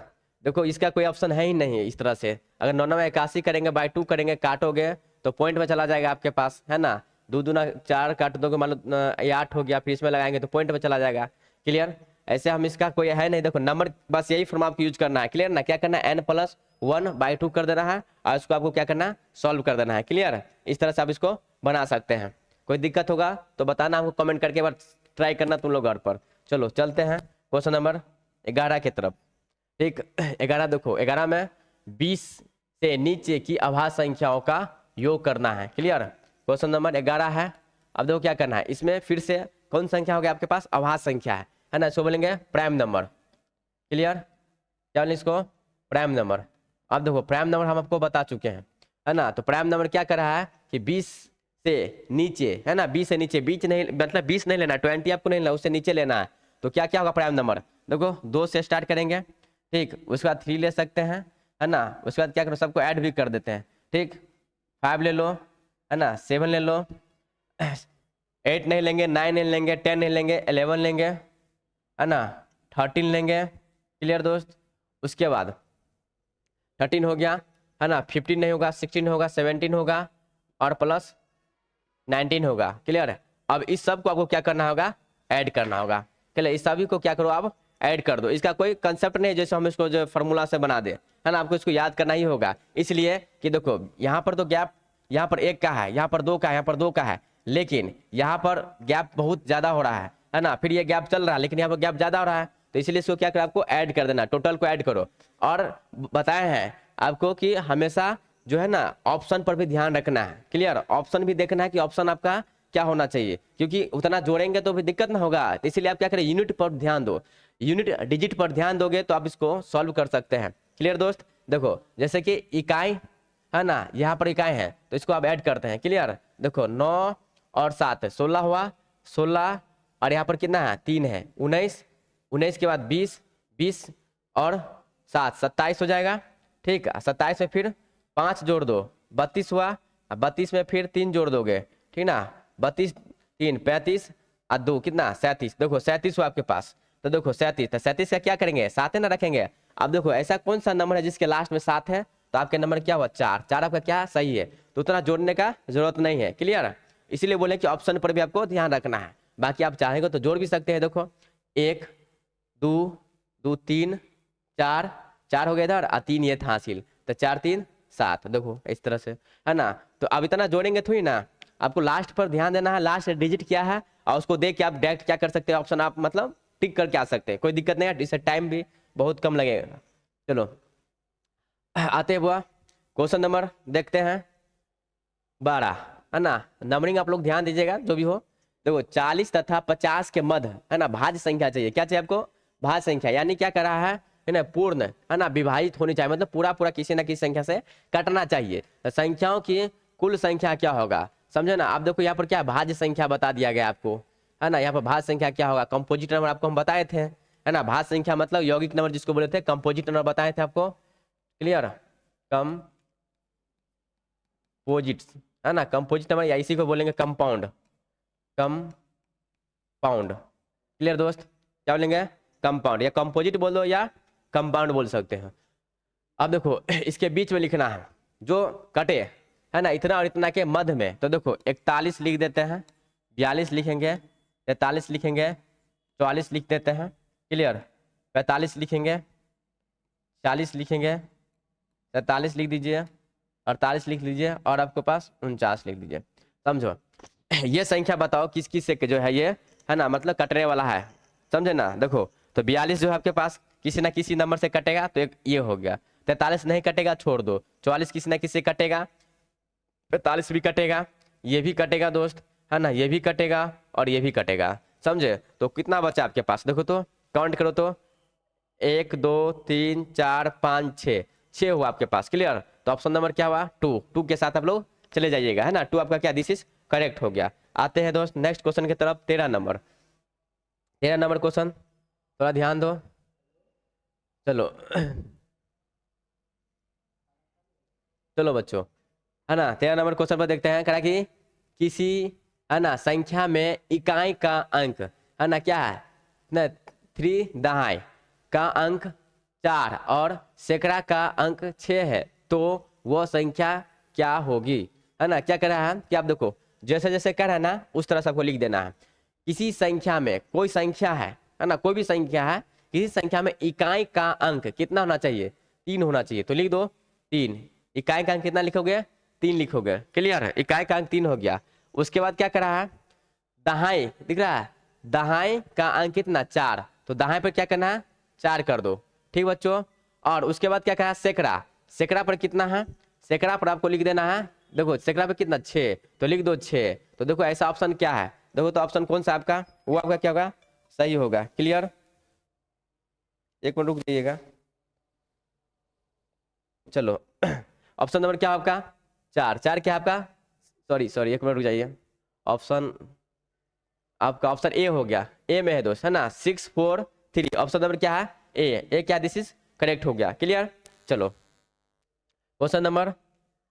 देखो इसका कोई ऑप्शन है ही नहीं इस तरह से, अगर 9 9 81 करेंगे बाय 2 करेंगे, काटोगे तो पॉइंट में चला जाएगा आपके पास, है ना, 2 दूना 4 काट दोगे, मान लो 8 हो गया, फिर इसमें लगाएंगे तो पॉइंट में चला जाएगा। क्लियर? ऐसे हम इसका कोई है नहीं, देखो नंबर बस यही फॉर्म आपको यूज करना है। क्लियर ना? क्या करना है, n + 1/2 कर देना है और इसको आपको क्या करना है, सॉल्व कर देना है। क्लियर? इस तरह से आप इसको बना सकते हैं। कोई दिक्कत होगा तो बताना हमको, कमेंट करके एक बार ट्राई करना तुम लोग घर पर। चलो चलते हैं क्वेश्चन नंबर 11 की तरफ। ठीक, 11 देखो, 11 में 20 से नीचे की अभाज्य संख्याओं का योग करना है। क्लियर? क्वेश्चन नंबर 11 है। अब देखो क्या करना है, इसमें फिर से कौन संख्या हो गया आपके पास, अभाज्य संख्या है ना, इसको बोलेंगे प्राइम नंबर। क्लियर? क्या बोलेंगे इसको, प्राइम नंबर। अब देखो प्राइम नंबर हम आपको बता चुके हैं, है ना। तो प्राइम नंबर क्या कर रहा है कि 20 से नीचे, है ना, 20 से नीचे, बीच नहीं मतलब 20 नहीं लेना, 20 आपको नहीं लेना, उससे नीचे लेना है। तो क्या क्या होगा प्राइम नंबर, देखो 2 से स्टार्ट करेंगे, ठीक, उसके बाद 3 ले सकते हैं, है ना। उसके बाद क्या करो, सबको ऐड भी कर देते हैं, ठीक, 5 ले लो, है ना, 7 ले लो, 8 नहीं लेंगे, 9 नहीं लेंगे, 10 नहीं लेंगे, 11 लेंगे, है ना, 13 लेंगे। क्लियर दोस्त। उसके बाद 13 हो गया, है ना, 15 नहीं होगा, 16 होगा, 17 होगा और प्लस 19 होगा। क्लियर है। अब इस सब को आपको क्या करना होगा, ऐड करना होगा। क्लियर, इस सभी को क्या करो आप, ऐड कर दो। इसका कोई कंसेप्ट नहीं है जैसे हम इसको जो फार्मूला से बना दे, है ना, आपको इसको याद करना ही होगा। इसलिए कि देखो यहाँ पर तो गैप, यहाँ पर 1 का है, यहाँ पर 2 का है, यहाँ पर 2 का है, लेकिन यहाँ पर गैप बहुत ज्यादा हो रहा है ना। फिर ये गैप चल रहा है लेकिन यहाँ पर गैप ज्यादा हो रहा है, तो इसलिए इसको क्या करो, आपको ऐड कर देना, टोटल को ऐड करो। और बताए हैं आपको कि हमेशा जो है ना ऑप्शन पर भी ध्यान रखना है। क्लियर, ऑप्शन भी देखना है कि ऑप्शन आपका क्या होना चाहिए, क्योंकि उतना जोड़ेंगे तो भी दिक्कत ना होगा। तो इसीलिए आप क्या करें, यूनिट पर ध्यान दो, यूनिट डिजिट पर ध्यान दोगे तो आप इसको सॉल्व कर सकते हैं। क्लियर दोस्त। देखो जैसे कि इकाई है ना, यहाँ पर इकाई है तो इसको आप ऐड करते हैं। क्लियर, देखो 9 और 7 16 हुआ, 16 और यहाँ पर कितना है 3 है, 19, 19 के बाद 20, 20 और 7 27 हो जाएगा। ठीक, 27 में फिर 5 जोड़ दो, 32 हुआ, 32 में फिर 3 जोड़ दोगे, ठीक ना, 32 3 35 और 2 कितना 37। देखो 37 हुआ आपके पास, तो देखो 37, तो 37 का क्या करेंगे, 7 है ना रखेंगे। अब देखो ऐसा कौन सा नंबर है जिसके लास्ट में 7 है, तो आपके नंबर क्या हुआ 4, 4 आपका क्या सही है, तो उतना जोड़ने का जरूरत नहीं है। क्लियर, इसीलिए बोले कि ऑप्शन पर भी आपको ध्यान रखना है। बाकी आप चाहेंगे तो जोड़ भी सकते हैं। देखो 1 2 2 3 4, 4 हो गया इधर और 3 ये था हासिल, तो 4 3 7, देखो इस तरह से, है ना। तो अब इतना जोड़ेंगे थोड़ी ना, आपको लास्ट पर ध्यान देना है, लास्ट डिजिट क्या है और उसको देख के आप डायरेक्ट क्या कर सकते हैं, ऑप्शन आप मतलब टिक करके आ सकते हैं, कोई दिक्कत नहीं है। इससे टाइम भी बहुत कम लगेगा। चलो आते हैं बुआ, क्वेश्चन नंबर देखते हैं 12, है ना। नंबरिंग आप लोग ध्यान दीजिएगा जो भी हो। देखो 40 तथा 50 के मध्य, है ना, भाज्य संख्या चाहिए। क्या चाहिए आपको, भाज्य संख्या, यानी क्या कर रहा है ना, पूर्ण, है ना, विभाजित होनी चाहिए, मतलब पूरा पूरा किसी ना किसी संख्या से कटना चाहिए। तो संख्याओं की कुल संख्या क्या होगा, समझे ना। आप देखो यहाँ पर क्या भाज्य संख्या बता दिया गया आपको, है ना। यहाँ पर भाज्य संख्या क्या होगा, कंपोजिट नंबर आपको हम बताए थे, है ना। भाज्य संख्या मतलब यौगिक नंबर जिसको बोले थे, कंपोजिट नंबर बताए थे आपको। क्लियर, कंपोजिट, है ना, कंपोजिट नंबर या इसी को बोलेंगे कंपाउंड, कंपाउंड। क्लियर दोस्त, क्या बोलेंगे, कंपाउंड या कंपोजिट बोल दो या कंपाउंड बोल सकते हैं। अब देखो इसके बीच में लिखना है जो कटे, है ना, इतना और इतना के मध्य में। तो देखो 41 लिख देते हैं, 42 लिखेंगे, 43 लिखेंगे, 44 लिख देते हैं। क्लियर, 45 लिखेंगे, 40 लिखेंगे, 47 लिख दीजिए, 48 लिख लीजिए और आपके पास 49 लिख दीजिए। समझो ये संख्या बताओ किस किस से जो है ये, है ना, मतलब कटने वाला है, समझे ना। देखो तो 42 जो है आपके पास किसी ना किसी नंबर से कटेगा, तो एक ये हो गया। 43 नहीं कटेगा, छोड़ दो। 44 किसी ना किसी से कटेगा, 45 भी कटेगा, ये भी कटेगा दोस्त, है ना, ये भी कटेगा और ये भी कटेगा। समझे, तो कितना बचा आपके पास, देखो तो काउंट करो तो 1 2 3 4 5 6, 6 हुआ आपके पास। क्लियर, तो ऑप्शन नंबर क्या हुआ 2, 2 के साथ आप लोग चले जाइएगा, है ना। 2 आपका क्या, दिस इज करेक्ट हो गया। आते हैं दोस्त नेक्स्ट क्वेश्चन की तरफ, 13 नंबर, 13 नंबर क्वेश्चन, थोड़ा ध्यान दो। चलो चलो बच्चों, है ना, 13 नंबर क्वेश्चन पर देखते हैं। कहा कि किसी, है ना, संख्या में इकाई का अंक, है ना, क्या है ना, 3 दहाई का अंक 4 और सैकड़ा का अंक 6 है, तो वह संख्या क्या होगी, है ना। क्या कह रहा है कि आप देखो जैसे जैसे कह रहा है ना उस तरह से आपको लिख देना है। किसी संख्या में, कोई संख्या है ना, कोई भी संख्या है, किसी संख्या में इकाई का अंक कितना होना चाहिए, 3 होना चाहिए, तो लिख दो 3। इकाई का अंक कितना लिखोगे, 3 लिखोगे। क्लियर है, इकाई का अंक 3 हो गया। उसके बाद क्या कर रहा है, दहाई दिख रहा है, दहाई का अंक कितना 4, तो दहाई पर क्या करना है 4 कर दो, ठीक बच्चों। और उसके बाद क्या कहा, सैकड़ा, सैकड़ा पर कितना है, सैकड़ा पर आपको लिख देना है, देखो सैकड़ा पर कितना 6, तो लिख दो 6। तो देखो ऐसा ऑप्शन क्या है, देखो तो ऑप्शन कौन सा आपका, वो आपका क्या होगा, सही होगा। क्लियर, एक मिनट रुक जाइएगा। चलो ऑप्शन नंबर क्या आपका 4, 4 क्या आपका, सॉरी एक मिनट रुक जाइए, ऑप्शन आपका ऑप्शन ए हो गया, ए में है दोस्त, है ना 6 4 3, ऑप्शन नंबर क्या है ए क्या, दिस इज करेक्ट हो गया। क्लियर। चलो क्वेश्चन नंबर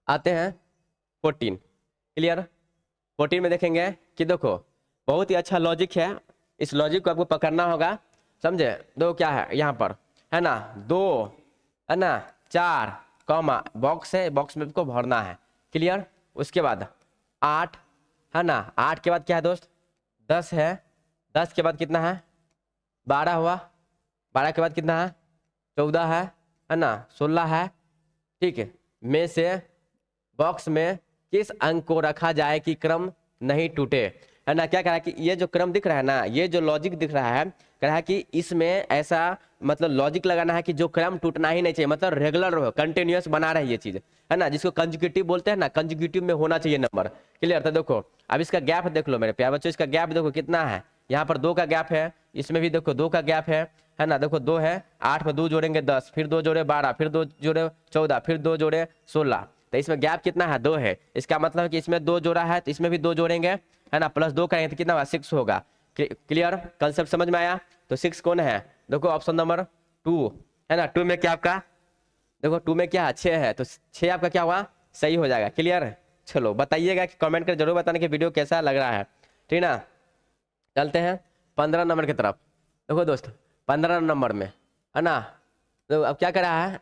आते हैं 14। क्लियर। 14 में देखेंगे कि देखो बहुत ही अच्छा लॉजिक है, इस लॉजिक को आपको पकड़ना होगा, समझे। दो क्या है यहाँ पर, है ना 2, है ना 4 कॉमा बॉक्स है, बॉक्स में आपको भरना है। क्लियर। उसके बाद 8, है ना 8 के बाद क्या है दोस्त 10 है, 10 के बाद कितना है 12 हुआ, 12 के बाद कितना है 14 है ना 16 है। ठीक है, में से बॉक्स में किस अंक को रखा जाए कि क्रम नहीं टूटे, है ना। क्या कह रहा है कि ये जो क्रम दिख रहा है ना, ये जो लॉजिक दिख रहा है, कह रहा है कि इसमें ऐसा मतलब लॉजिक लगाना है कि जो क्रम टूटना ही नहीं चाहिए, मतलब रेगुलर हो, कंटिन्यूअस बना रहे ये चीज, है ना, जिसको कंजिक्यूटिव बोलते हैं ना, कंजिक्यूटिव में होना चाहिए नंबर। क्लियर। तो देखो अब इसका गैप देख लो मेरे प्यार बच्चों, इसका गैप देखो कितना है, यहाँ पर 2 का गैप है, इसमें भी देखो 2 का गैप है ना, देखो 2 है, 8 में 2 जोड़ेंगे 10, फिर 2 जोड़े 12, फिर 2 जोड़े 14, फिर 2 जोड़े 16, तो इसमें गैप कितना है 2 है। इसका मतलब है कि इसमें 2 जोड़ा है तो इसमें भी 2 जोड़ेंगे, है ना, प्लस 2 करेंगे तो कितना होगा 6 होगा। क्लियर, कंसेप्ट समझ में आया। तो 6 कौन है, देखो ऑप्शन नंबर 2, है ना। 2 में क्या आपका, देखो 2 में क्या है 6 है, तो 6 आपका क्या हुआ सही हो जाएगा। क्लियर। चलो बताइएगा कि कमेंट कर जरूर बताने कि वीडियो कैसा लग रहा है, ठीक ना। चलते हैं 15 नंबर की तरफ। देखो दोस्त 15 नंबर में, है ना, तो अब क्या कर रहा है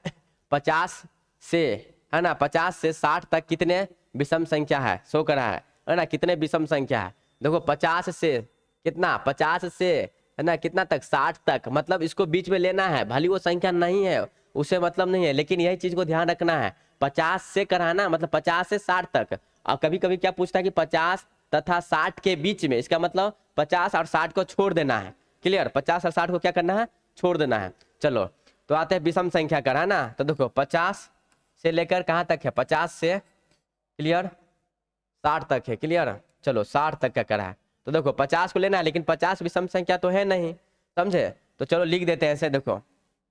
50 से, है ना 50 से 60 तक कितने विषम संख्या है, शो कर रहा है ना, कितने विषम संख्या है। देखो 50 से कितना, 50 से, है ना कितना तक 60 तक, मतलब इसको बीच में लेना है, भले वो संख्या नहीं है उसे मतलब नहीं है, लेकिन यही चीज को ध्यान रखना है, 50 से कराना मतलब 50 से 60 तक। और कभी कभी क्या पूछता है कि 50 तथा 60 के बीच में, इसका मतलब 50 और 60 को छोड़ देना है। क्लियर, 50 और 60 को क्या करना है छोड़ देना है। चलो तो आते हैं विषम संख्या कर, है ना। तो देखो 50 से लेकर कहाँ तक है, 50 से क्लियर 60 तक है। क्लियर। चलो 60 तक का करा है, तो देखो 50 को लेना है, लेकिन 50 विषम संख्या तो है नहीं, समझे। तो चलो लिख देते हैं ऐसे, देखो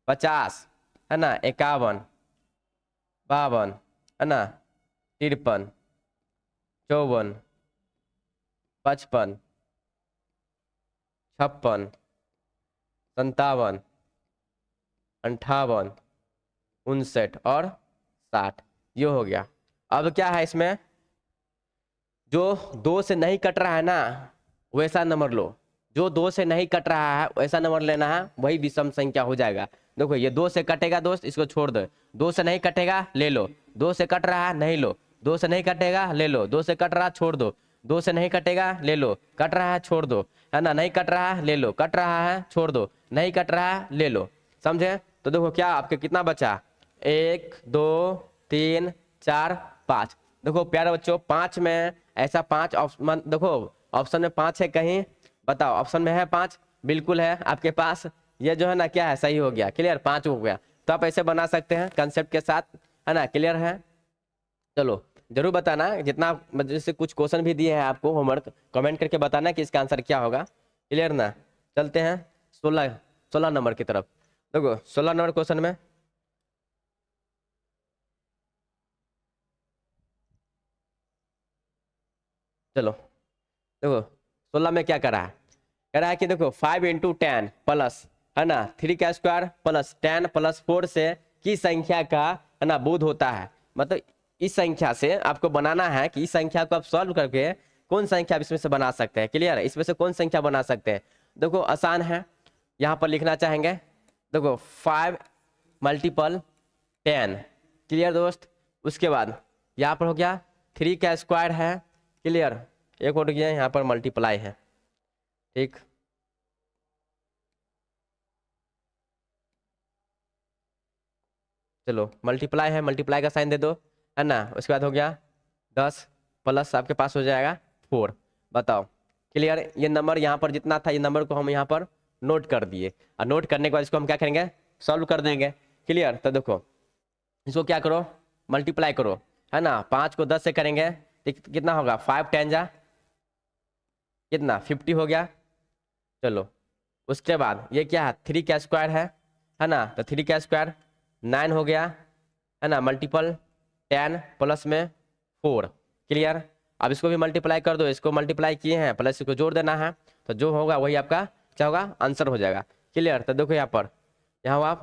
50, है ना 51, 52, है ना 53, 54, 55, 56, 57, 58, 59 और 60, ये हो गया। अब क्या है इसमें, जो 2 से नहीं कट रहा है ना वैसा नंबर लो, जो 2 से नहीं कट रहा है वैसा नंबर लेना है, वही विषम संख्या हो जाएगा। देखो ये 2 से कटेगा दोस्त, इसको छोड़ दो, 2 से नहीं कटेगा ले लो, 2 से कट रहा है नहीं लो, 2 से नहीं कटेगा ले लो, 2 से कट रहा छोड़ दो, 2 से नहीं कटेगा ले लो, कट रहा है छोड़ दो, है ना, नहीं कट रहा है ले लो, कट रहा है छोड़ दो, नहीं कट रहा है ले लो, समझे। तो देखो क्या आपके कितना बचा, 1 2 3 4 5। देखो प्यारे बच्चों 5 में ऐसा 5 ऑप्शन, देखो ऑप्शन में 5 है कहीं, बताओ ऑप्शन में है 5, बिल्कुल है आपके पास, ये जो है ना क्या है सही हो गया। क्लियर, 5 हो गया, तो आप ऐसे बना सकते हैं कंसेप्ट के साथ, है ना। क्लियर है। चलो जरूर बताना, जितना जैसे कुछ क्वेश्चन भी दिए हैं आपको होमवर्क, कमेंट करके बताना कि इसका आंसर क्या होगा। क्लियर ना। चलते हैं 16 नंबर की तरफ। देखो 16 नंबर क्वेश्चन में, चलो देखो 16 में क्या करा है, कह रहा है कि देखो 5 इंटू 10 प्लस, है ना 3 का स्क्वायर प्लस 10 प्लस 4 से की संख्या का, है ना बोध होता है। मतलब इस संख्या से आपको बनाना है कि इस संख्या को आप सॉल्व करके कौन संख्या इसमें से बना सकते हैं। क्लियर है, इसमें से कौन संख्या बना सकते हैं। देखो आसान है, यहाँ पर लिखना चाहेंगे, देखो 5 मल्टीपल 10। क्लियर दोस्त। उसके बाद यहाँ पर हो गया 3 का स्क्वायर है। क्लियर, एक और गया यहाँ पर मल्टीप्लाई है, ठीक। चलो मल्टीप्लाई है, मल्टीप्लाई का साइन दे दो, है ना। उसके बाद हो गया 10 प्लस आपके पास हो जाएगा 4। बताओ। क्लियर, ये नंबर यहाँ पर जितना था ये नंबर को हम यहाँ पर नोट कर दिए, और नोट करने के बाद इसको हम क्या करेंगे सॉल्व कर देंगे। क्लियर। तो देखो इसको क्या करो मल्टीप्लाई करो, है ना, 5 को 10 से करेंगे तो कितना होगा 5 10 जा कितना 50 हो गया। चलो उसके बाद ये क्या है 3 का स्क्वायर है ना, तो 3 का स्क्वायर 9 हो गया, है ना, मल्टीपल 10 प्लस में 4, क्लियर। अब इसको भी मल्टीप्लाई कर दो, इसको मल्टीप्लाई किए हैं प्लस इसको जोड़ देना है, तो जो होगा वही आपका क्या होगा, आंसर हो जाएगा, क्लियर। तो देखो यहाँ पर, यहाँ हुआ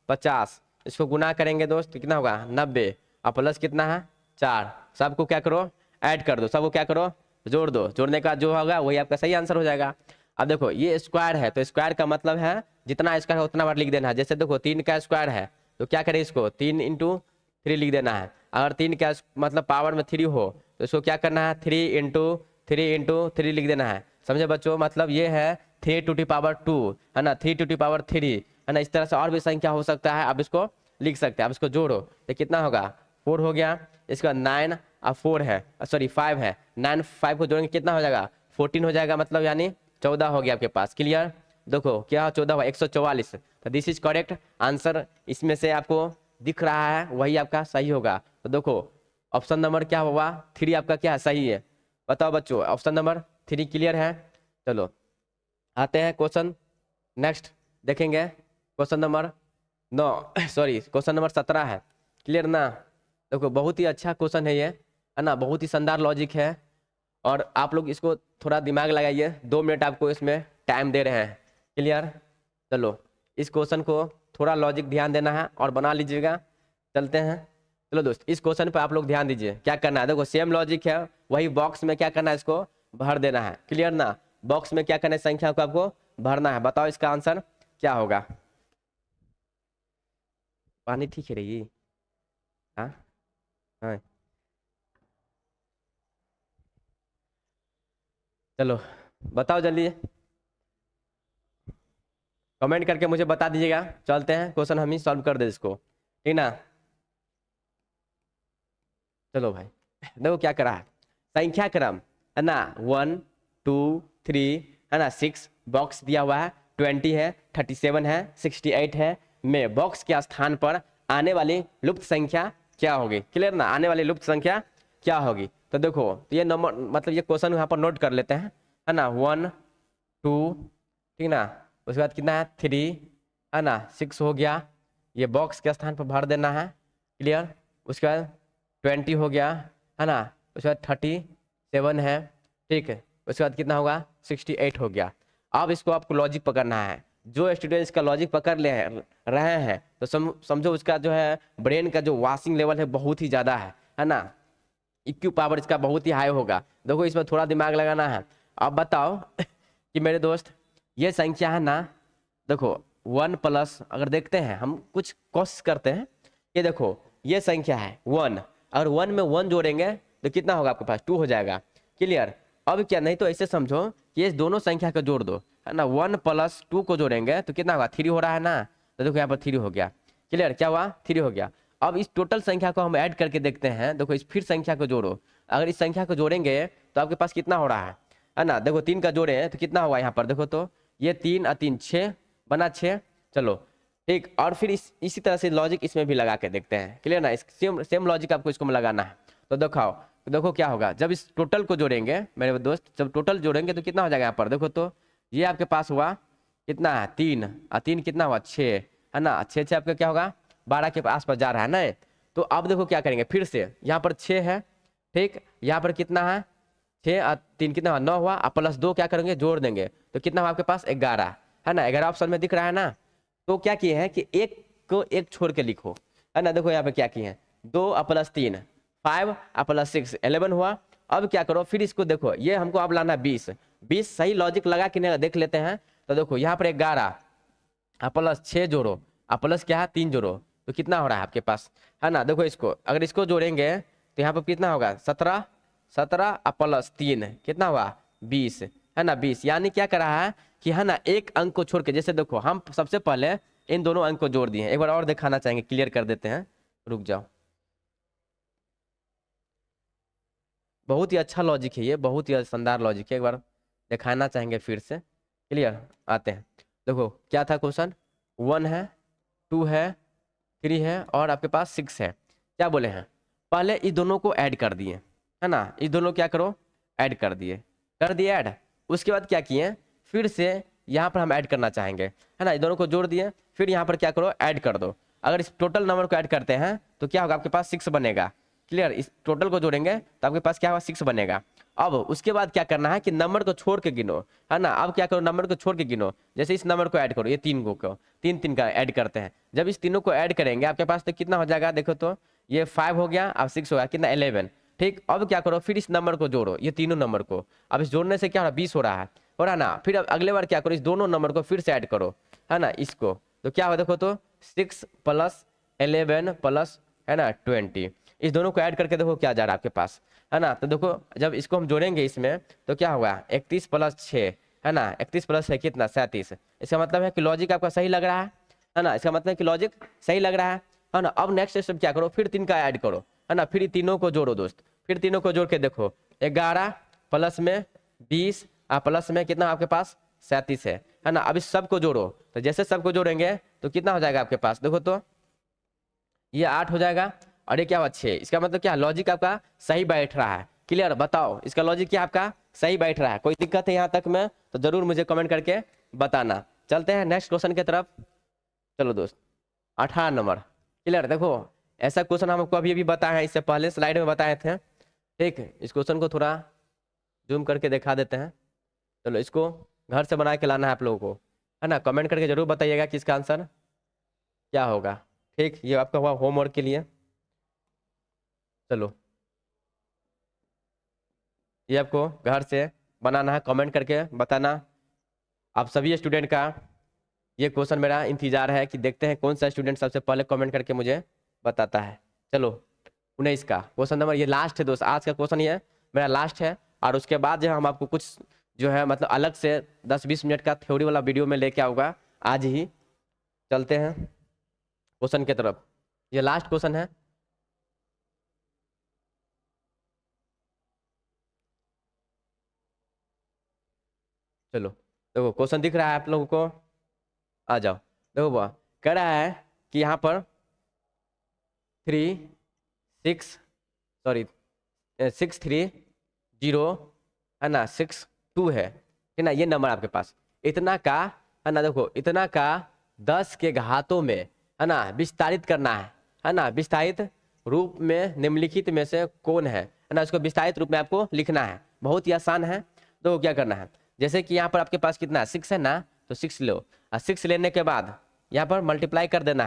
50, इसको गुना करेंगे दोस्त तो कितना होगा 90, और प्लस कितना है 4, सबको क्या करो ऐड कर दो, सबको क्या करो जोड़ दो, जोड़ने का जो होगा वही आपका सही आंसर हो जाएगा। अब देखो ये स्क्वायर है, तो स्क्वायर का मतलब है जितना स्क्वायर है उतना बार लिख देना है। जैसे देखो 3 का स्क्वायर है तो क्या करें, इसको 3 × 3 लिख देना है। अगर 3 का मतलब पावर में 3 हो तो इसको क्या करना है 3 × 3 × 3 लिख देना है, समझे बच्चों। मतलब ये है 3⁻², है ना, 3⁻3, है ना। इस तरह से और भी संख्या हो सकता है, अब इसको लिख सकते हैं। अब इसको जोड़ो तो कितना होगा 4 हो गया, इसका 9 और 4 है, सॉरी 5 है, 9 5 को जोड़ेंगे कितना हो जाएगा 14 हो जाएगा, मतलब यानी 14 हो गया आपके पास, क्लियर। देखो क्या 14 हुआ 144, तो दिस इज करेक्ट आंसर। इसमें से आपको दिख रहा है वही आपका सही होगा। तो देखो ऑप्शन नंबर क्या हुआ 3 आपका क्या सही है, बताओ बच्चों, ऑप्शन नंबर 3 क्लियर है। चलो आते हैं क्वेश्चन नेक्स्ट देखेंगे, question number 9 sorry question number 17 है, क्लियर ना। देखो बहुत ही अच्छा क्वेश्चन है ये, है ना, बहुत ही शानदार लॉजिक है, और आप लोग इसको थोड़ा दिमाग लगाइए, 2 मिनट आपको इसमें टाइम दे रहे हैं, क्लियर। चलो इस क्वेश्चन को थोड़ा लॉजिक ध्यान देना है और बना लीजिएगा, चलते हैं। चलो दोस्त इस क्वेश्चन पे आप लोग ध्यान दीजिए, क्या करना है, देखो सेम लॉजिक है, वही बॉक्स में क्या करना है इसको भर देना है, क्लियर ना। बॉक्स में क्या करना है संख्या को आपको भरना है, बताओ इसका आंसर क्या होगा। पानी ठीक है रही, हाँ हाँ चलो बताओ जल्दी, कमेंट करके मुझे बता दीजिएगा। चलते हैं क्वेश्चन हम ही सॉल्व कर दे इसको, ठीक ना। चलो भाई देखो क्या करा है, संख्या क्रम है ना 1 2 3 है ना 6 बॉक्स दिया हुआ है, 20 है 37 है 68 है, में बॉक्स के स्थान पर आने वाली लुप्त संख्या क्या होगी, क्लियर ना, आने वाली लुप्त संख्या क्या होगी। तो देखो तो ये नंबर मतलब ये क्वेश्चन यहाँ पर नोट कर लेते हैं, है ना 1 2 ठीक ना, उसके बाद कितना है 3 है ना 6 हो गया, ये बॉक्स के स्थान पर भर देना है, क्लियर। उसके बाद 20 हो गया, है ना, उसके बाद 37 है, ठीक है, उसके बाद कितना होगा 68 हो गया। अब इसको आपको लॉजिक पकड़ना है, जो स्टूडेंट इसका लॉजिक पकड़ ले रहे हैं तो समझो उसका जो है ब्रेन का जो वॉशिंग लेवल है बहुत ही ज़्यादा है ना, IQ पावर इसका बहुत ही हाई होगा। देखो इसमें थोड़ा दिमाग लगाना है। अब बताओ कि मेरे दोस्त ये संख्या है ना, देखो 1 प्लस अगर देखते हैं हम कुछ कोशिश करते हैं, ये देखो ये संख्या है 1, अगर 1 में 1 जोड़ेंगे तो कितना होगा आपके पास 2 हो जाएगा, क्लियर। अब क्या, नहीं तो ऐसे समझो कि ये दोनों संख्या को जोड़ दो, है ना, 1 + 2 को जोड़ेंगे तो कितना होगा 3 हो रहा है ना, तो देखो यहाँ पर 3 हो गया, क्लियर, क्या हुआ 3 हो गया। अब इस टोटल संख्या को हम ऐड करके देखते हैं, देखो इस फिर संख्या को जोड़ो, अगर इस संख्या को जोड़ेंगे तो आपके पास कितना हो रहा है ना, देखो 3 का जोड़े हैं तो कितना हुआ यहाँ पर, देखो तो ये 3 और 3 6 बना 6, चलो ठीक। और फिर इसी तरह से लॉजिक इसमें भी लगा के देखते हैं, क्लियर ना, इस सेम लॉजिक आपको इसको लगाना है। तो देखो क्या होगा, जब इस टोटल को जोड़ेंगे मेरे दोस्त, जब टोटल जोड़ेंगे तो कितना हो जाएगा यहाँ पर, देखो तो ये आपके पास हुआ कितना है 3 और 3 कितना हुआ 6, है ना, 6 6 आपका क्या होगा 12 के आसपास जा रहा है ना। तो अब देखो क्या करेंगे, फिर से यहाँ पर 6 है, ठीक, यहाँ पर कितना है 6 और 3 कितना हुआ 9 हुआ, और +2 क्या करेंगे जोड़ देंगे तो कितना हुआ आपके पास 11, है ना, 11 ऑप्शन में दिख रहा है ना। तो क्या किए हैं कि एक को एक छोड़ के लिखो, है ना, देखो यहाँ पे क्या किए हैं 2 और +3 5 और +6 11 हुआ। अब क्या करो फिर इसको देखो, ये हमको अब लाना 20 सही लॉजिक लगा कि नहीं देख लेते हैं। तो देखो यहाँ पर 11 और +6 जोड़ो और प्लस क्या है 3 जोड़ो तो कितना हो रहा है आपके पास, है ना, देखो इसको अगर इसको जोड़ेंगे तो यहाँ पर कितना होगा 17 और +3 कितना हुआ 20, है ना 20। यानी क्या कर रहा है कि है ना एक अंक को छोड़ के, जैसे देखो हम सबसे पहले इन दोनों अंक को जोड़ दिए, एक बार और दिखाना चाहेंगे, क्लियर कर देते हैं, रुक जाओ। बहुत ही अच्छा लॉजिक है ये, बहुत ही शानदार लॉजिक है, एक बार दिखाना चाहेंगे फिर से, क्लियर। आते हैं, देखो क्या था क्वेश्चन, 1 है 2 है 3 है और आपके पास 6 है, क्या बोले हैं पहले इस दोनों को ऐड कर दिए, है ना, इस दोनों क्या करो ऐड कर दिए ऐड। उसके बाद क्या किए फिर से यहाँ पर हम ऐड करना चाहेंगे, है ना, इस दोनों को जोड़ दिए, फिर यहाँ पर क्या करो ऐड कर दो। अगर इस टोटल नंबर को ऐड करते हैं तो क्या होगा, आपके पास 6 बनेगा। क्लियर, इस टोटल को जोड़ेंगे तो आपके पास क्या होगा, 6 बनेगा। अब उसके बाद क्या करना है कि नंबर को छोड़ के गिनो, है ना। अब क्या करो, नंबर को छोड़ के गिनो। जैसे इस नंबर को ऐड करो, ये 3 को तीन तीन का ऐड करते हैं। जब इस तीनों को ऐड करेंगे आपके पास तो कितना हो जाएगा, देखो तो ये 5 हो गया, अब 6 हो गया, कितना 11। ठीक, अब क्या करो, फिर इस नंबर को जोड़ो, ये तीनों नंबर को। अब इस जोड़ने से क्या हो रहा है, 20 हो रहा है ना। फिर अब अगले बार क्या करो, इस दोनों नंबर को फिर से ऐड करो, है ना, इसको। तो क्या हो, देखो तो 6 + 11 प्लस, है ना, 20। इस दोनों को ऐड करके देखो क्या जा रहा है आपके पास, है ना। तो देखो जब इसको हम जोड़ेंगे इसमें तो क्या होगा, 31 + 6, है ना, 31 + 6 कितना, 37। इसका मतलब है कि लॉजिक आपका सही लग रहा है ना। इसका मतलब है कि लॉजिक सही लग रहा है ना। अब नेक्स्ट स्टेप क्या करो, फिर 3 का ऐड करो, है ना। फिर ये तीनों को जोड़ो दोस्त, फिर तीनों को जोड़ के देखो, 11 प्लस में 20 प्लस में कितना आपके पास 37 है ना। अब इस सब को जोड़ो, तो जैसे सबको जोड़ेंगे तो कितना हो जाएगा आपके पास, देखो तो ये 8 हो जाएगा और ये क्या हुआ 6। इसका मतलब क्या, लॉजिक आपका सही बैठ रहा है। क्लियर, बताओ इसका लॉजिक क्या आपका सही बैठ रहा है। कोई दिक्कत है यहाँ तक में तो जरूर मुझे कमेंट करके बताना। चलते हैं नेक्स्ट क्वेश्चन की तरफ। चलो दोस्त, 18 नंबर। क्लियर, देखो ऐसा क्वेश्चन हम आपको अभी अभी बताए हैं, इससे पहले स्लाइड में बताए थे। ठीक, इस क्वेश्चन को थोड़ा जूम करके दिखा देते हैं। चलो इसको घर से बना के लाना है आप लोगों को, है ना। कमेंट करके जरूर बताइएगा कि इसका आंसर क्या होगा। ठीक, ये आपका हुआ होमवर्क के लिए। चलो ये आपको घर से बनाना है, कमेंट करके बताना। आप सभी स्टूडेंट का ये क्वेश्चन मेरा इंतजार है कि देखते हैं कौन सा स्टूडेंट सबसे पहले कमेंट करके मुझे बताता है। चलो 19 का क्वेश्चन नंबर, ये लास्ट है दोस्त, आज का क्वेश्चन ये मेरा लास्ट है। और उसके बाद जो है हम आपको कुछ जो है मतलब अलग से 10-20 मिनट का थ्योरी वाला वीडियो में लेके आऊँगा आज ही। चलते हैं क्वेश्चन की तरफ, ये लास्ट क्वेश्चन है। चलो देखो क्वेश्चन दिख रहा है आप लोगों को, आ जाओ। देखो बुआ, कह रहा है कि यहाँ पर 630, है ना, 62 है ना, ये नंबर आपके पास। इतना का, है ना, देखो इतना का 10 के घातों में, है ना, विस्तारित करना है ना। विस्तारित रूप में निम्नलिखित में से कौन है ना, इसको विस्तारित रूप में आपको लिखना है। बहुत ही आसान है। तो क्या करना है, जैसे कि यहाँ पर आपके पास कितना 6 है ना, तो 6 लो, और 6 लेने के बाद यहाँ पर मल्टीप्लाई कर देना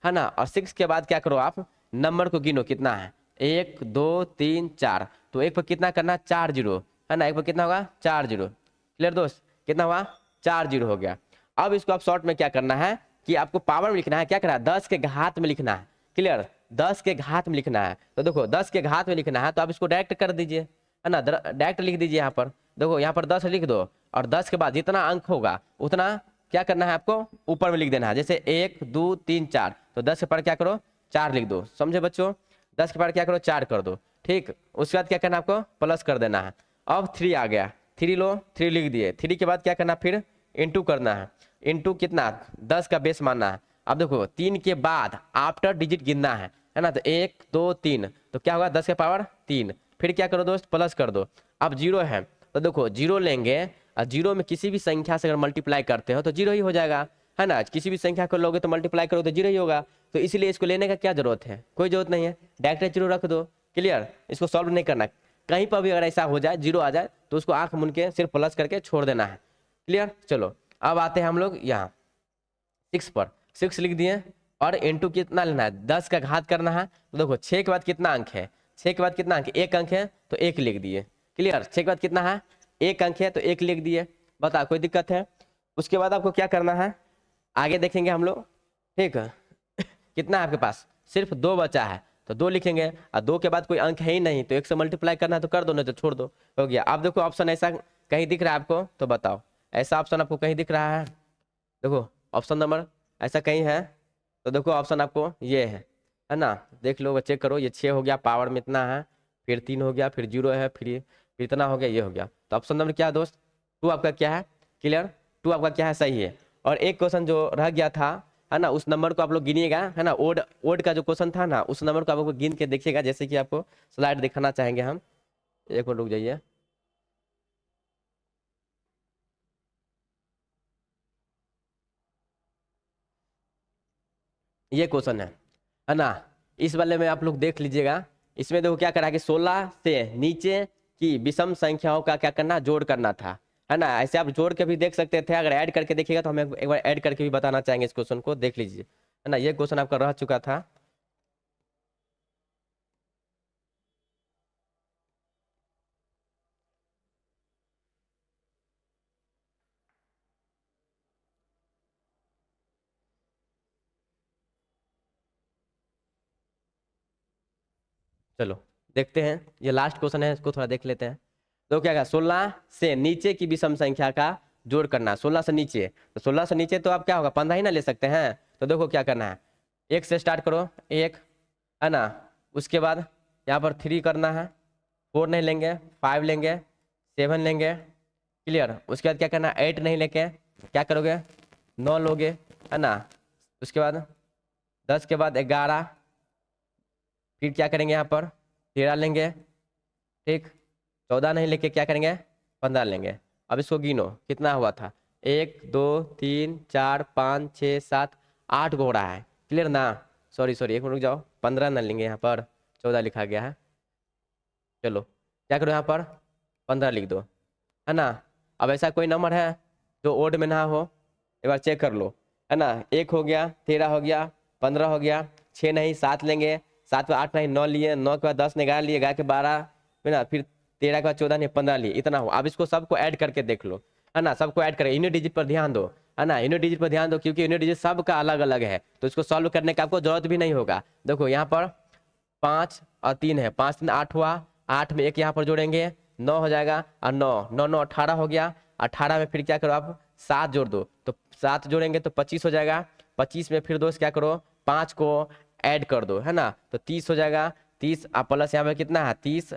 है ना। और 6 के बाद क्या करो, आप नंबर को गिनो कितना है, 1 2 3 4। तो एक पर कितना करना, 4 जीरो, है ना, एक पर कितना होगा 4 जीरो। क्लियर दोस्त, कितना हुआ 4 जीरो हो गया। अब इसको आप शॉर्ट में क्या करना है कि आपको पावर में लिखना है, क्या करना है 10 के घात में लिखना है। क्लियर, 10 के घात में लिखना है। तो देखो 10 के घात में लिखना है तो आप इसको डायरेक्ट कर दीजिए, है ना, डायरेक्ट लिख दीजिए। यहाँ पर देखो, यहाँ पर 10 लिख दो और 10 के बाद जितना अंक होगा उतना क्या करना है आपको ऊपर में लिख देना है। जैसे 1 2 3 4, तो 10 के पर क्या करो 4 लिख दो, समझे बच्चों। 10 के पर क्या करो 4 कर दो। ठीक, उसके बाद क्या करना है आपको प्लस कर देना है। अब 3 आ गया, 3 लो, 3 लिख दिए। 3 के बाद क्या करना, फिर इंटू करना है। इंटू कितना, 10 का बेस मानना है। अब देखो 3 के बाद आफ्टर डिजिट गिनना है ना। तो 1 2 3, तो क्या होगा 10 के पावर 3। फिर क्या करो दोस्त, प्लस कर दो। अब जीरो है तो देखो जीरो लेंगे, और जीरो में किसी भी संख्या से अगर मल्टीप्लाई करते हो तो जीरो ही हो जाएगा, है ना। किसी भी संख्या को लोगे तो मल्टीप्लाई करो तो जीरो ही होगा। तो इसलिए इसको लेने का क्या जरूरत है, कोई जरूरत नहीं है, डायरेक्ट जीरो रख दो। क्लियर, इसको सॉल्व नहीं करना। कहीं पर भी अगर ऐसा हो जाए जीरो आ जाए तो उसको आंख मूंद के सिर्फ प्लस करके छोड़ देना है। क्लियर, चलो अब आते हैं हम लोग यहाँ 6 पर। 6 लिख दिए और इंटू कितना लेना है, 10 का घात करना है। तो देखो 6 के बाद कितना अंक है, 6 के बाद कितना अंक, एक अंक है तो एक लिख दिए। क्लियर, 6 के बाद कितना है, एक अंक है तो एक लिख दिए। बता कोई दिक्कत है। उसके बाद आपको क्या करना है, आगे देखेंगे हम लोग। ठीक है, कितना है आपके पास, सिर्फ 2 बचा है तो 2 लिखेंगे। और 2 के बाद कोई अंक है ही नहीं तो 1 से मल्टीप्लाई करना है तो कर दो, नहीं तो छोड़ दो, हो गया। अब देखो ऑप्शन ऐसा कहीं दिख रहा है आपको तो बताओ, ऐसा ऑप्शन आपको कहीं दिख रहा है, देखो ऑप्शन नंबर ऐसा कहीं है तो देखो ऑप्शन आपको ये है ना। देख लो, चेक करो, ये 6 हो गया, पावर में इतना है, फिर 3 हो गया, फिर 0 है, फिर इतना हो गया, ये हो गया। तो ऑप्शन नंबर क्या है दोस्त, 2 आपका क्या है। क्लियर, 2 आपका क्या है, सही है। और एक क्वेश्चन जो रह गया था, है ना, उस नंबर को आप लोग गिनिएगा, है ना। ओड ओड का जो क्वेश्चन था ना, उस नंबर को आप लोग गिन के देखिएगा, जैसे कि आपको स्लाइड दिखाना चाहेंगे हम। एक मिनट रुक जाइए। ये क्वेश्चन है ना। इस वाले में आप लोग देख लीजिएगा, इसमें देखो क्या करा कि 16 से नीचे की विषम संख्याओं का क्या करना, जोड़ करना था, है ना। ऐसे आप जोड़ के भी देख सकते थे, अगर ऐड करके देखिएगा तो हम एक बार ऐड करके भी बताना चाहेंगे इस क्वेश्चन को, देख लीजिए, है ना। ये क्वेश्चन आपका रह चुका था। चलो देखते हैं, ये लास्ट क्वेश्चन है, इसको थोड़ा देख लेते हैं। तो क्या कहा, 16 से नीचे की विषम संख्या का जोड़ करना। 16 से नीचे, तो 16 से नीचे तो आप क्या होगा, 15 ही ना ले सकते हैं। तो देखो क्या करना है, 1 से स्टार्ट करो, 1, है ना। उसके बाद यहाँ पर 3 करना है, 4 नहीं लेंगे, 5 लेंगे, 7 लेंगे, क्लियर। उसके बाद क्या करना है, 8 नहीं लेके क्या करोगे, 9 लोगे, है ना। उसके बाद 10 के बाद 11, फिर क्या करेंगे यहाँ पर 13 लेंगे, ठीक। 14 नहीं लेके क्या करेंगे, 15 लेंगे। अब इसको गिनो कितना हुआ था, 1 2 3 4 5 6 7 8 को हो रहा है, क्लियर ना। सॉरी सॉरी, एक मिनट रुक जाओ, 15 ना लेंगे, यहाँ पर 14 लिखा गया है। चलो क्या करो, यहाँ पर 15 लिख दो, है ना। अब ऐसा कोई नंबर है जो ओड में ना हो, एक बार चेक कर लो, है ना। 1 हो गया, 13 हो गया, 15 हो गया, 6 नहीं 7 लेंगे, 7 पे 8 नहीं 9 लिए, 9 के बाद 10 ने 11 लिए, 11 के 12, है ना। फिर 13 के बाद 14 नहीं 15 लिए, इतना हो। अब इसको सबको ऐड करके देख लो, है ना। सबको ऐड करें, यूनिट डिजिट पर ध्यान दो, है ना। यूनिट डिजिट पर ध्यान दो, क्योंकि यूनिट डिजिट सबका अलग अलग है, तो इसको सॉल्व करने का आपको जरूरत भी नहीं होगा। देखो यहाँ पर 5 और 3 है, 5 3 8 हुआ, 8 में 1 यहाँ पर जोड़ेंगे, 9 हो जाएगा, और 9 9 9 18 हो गया। 18 में फिर क्या करो आप, 7 जोड़ दो, तो 7 जोड़ेंगे तो 25 हो जाएगा। 25 में फिर दोस्त क्या करो, 5 को ऐड कर दो, है ना, तो 30 हो जाएगा। 30 प्लस यहाँ पे कितना है, 30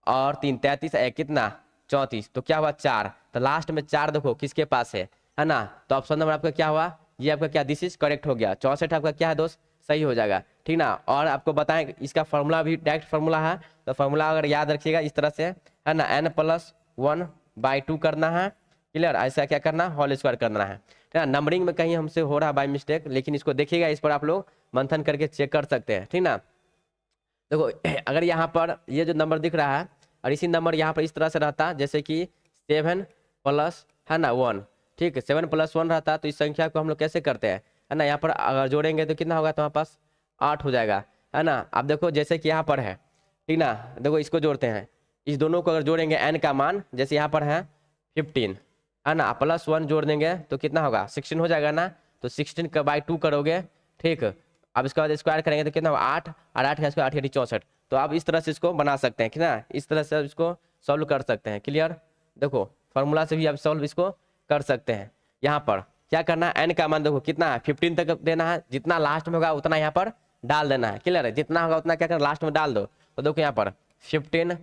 और 3 33, कितना 34, तो क्या हुआ 4। तो लास्ट में 4 देखो किसके पास है ना। तो ऑप्शन नंबर आपका क्या हुआ, ये आपका क्या, दिस इज करेक्ट हो गया। 64 आपका क्या है दोस्त, सही हो जाएगा, ठीक ना। और आपको बताएं इसका फॉर्मूला भी डायरेक्ट फॉर्मूला है, तो फॉर्मूला अगर याद रखिएगा इस तरह से, है ना, n+1/2 करना है, क्लियर। ऐसा क्या करना, होल स्क्वायर करना है, ठीक है। नंबरिंग में कहीं हमसे हो रहा है बाय मिस्टेक, लेकिन इसको देखिएगा, इस पर आप लोग मंथन करके चेक कर सकते हैं, ठीक ना। देखो अगर यहाँ पर ये जो नंबर दिख रहा है, और इसी नंबर यहाँ पर इस तरह से रहता, जैसे कि 7 प्लस, है ना, 1, ठीक है, 7 + 1 रहता, तो इस संख्या को हम लोग कैसे करते हैं, है ना। यहाँ पर अगर जोड़ेंगे तो कितना होगा, तुम्हारे पास 8 हो जाएगा, है ना। अब देखो जैसे कि यहाँ पर है, ठीक ना, देखो इसको जोड़ते हैं, इस दोनों को अगर जोड़ेंगे n का मान, जैसे यहाँ पर है 15, है ना, +1 जोड़ देंगे तो कितना होगा, 16 हो जाएगा ना। तो 16 का बाई 2 करोगे, ठीक। अब इसके बाद स्क्वायर करेंगे तो कितना होगा, 8 और 8 का स्क्वायर 8 64। तो आप इस तरह से इसको बना सकते हैं, ठीक ना, इस तरह से इसको सॉल्व कर सकते हैं, क्लियर। देखो फॉर्मूला से भी आप सॉल्व इसको कर सकते हैं। यहाँ पर क्या करना है, n का मान देखो कितना है, 15 तक देना है, जितना लास्ट में होगा उतना यहाँ पर डाल देना है, क्लियर है। जितना होगा उतना क्या करना, लास्ट में डाल दो। तो देखो यहाँ पर 15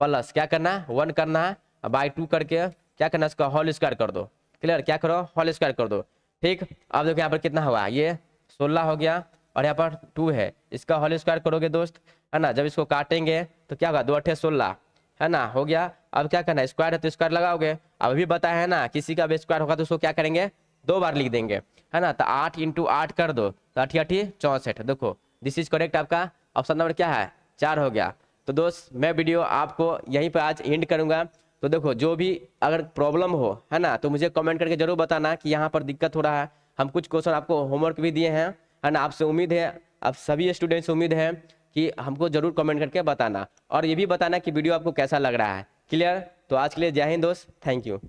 प्लस क्या करना है, 1 करना है, बाई 2 करके क्या करना है, इसका होल स्क्वायर कर दो, क्लियर। क्या करो, होल स्क्वायर कर दो, ठीक। अब देखो यहाँ पर कितना हुआ, ये 16 हो गया, और यहाँ पर 2 है, इसका होल स्क्वायर करोगे दोस्त, है ना। जब इसको काटेंगे तो क्या होगा, 2 8 16, है ना, हो गया। अब क्या करना है, स्क्वायर है तो स्क्वायर लगाओगे। अब अभी बताया है ना, किसी का भी स्क्वायर होगा तो उसको क्या करेंगे, 2 बार लिख देंगे, है ना। तो 8 × 8 कर दो, तो 8 8 64। देखो दिस इज करेक्ट, आपका ऑप्शन नंबर क्या है, 4 हो गया। तो दोस्त मैं वीडियो आपको यहीं पर आज एंड करूंगा। तो देखो जो भी अगर प्रॉब्लम हो, है ना, तो मुझे कमेंट करके जरूर बताना कि यहाँ पर दिक्कत हो रहा है। हम कुछ क्वेश्चन आपको होमवर्क भी दिए हैं, है ना। आपसे उम्मीद है, आप सभी स्टूडेंट्स से उम्मीद है कि हमको जरूर कमेंट करके बताना, और ये भी बताना कि वीडियो आपको कैसा लग रहा है, क्लियर। तो आज के लिए जय हिंद दोस्त, थैंक यू।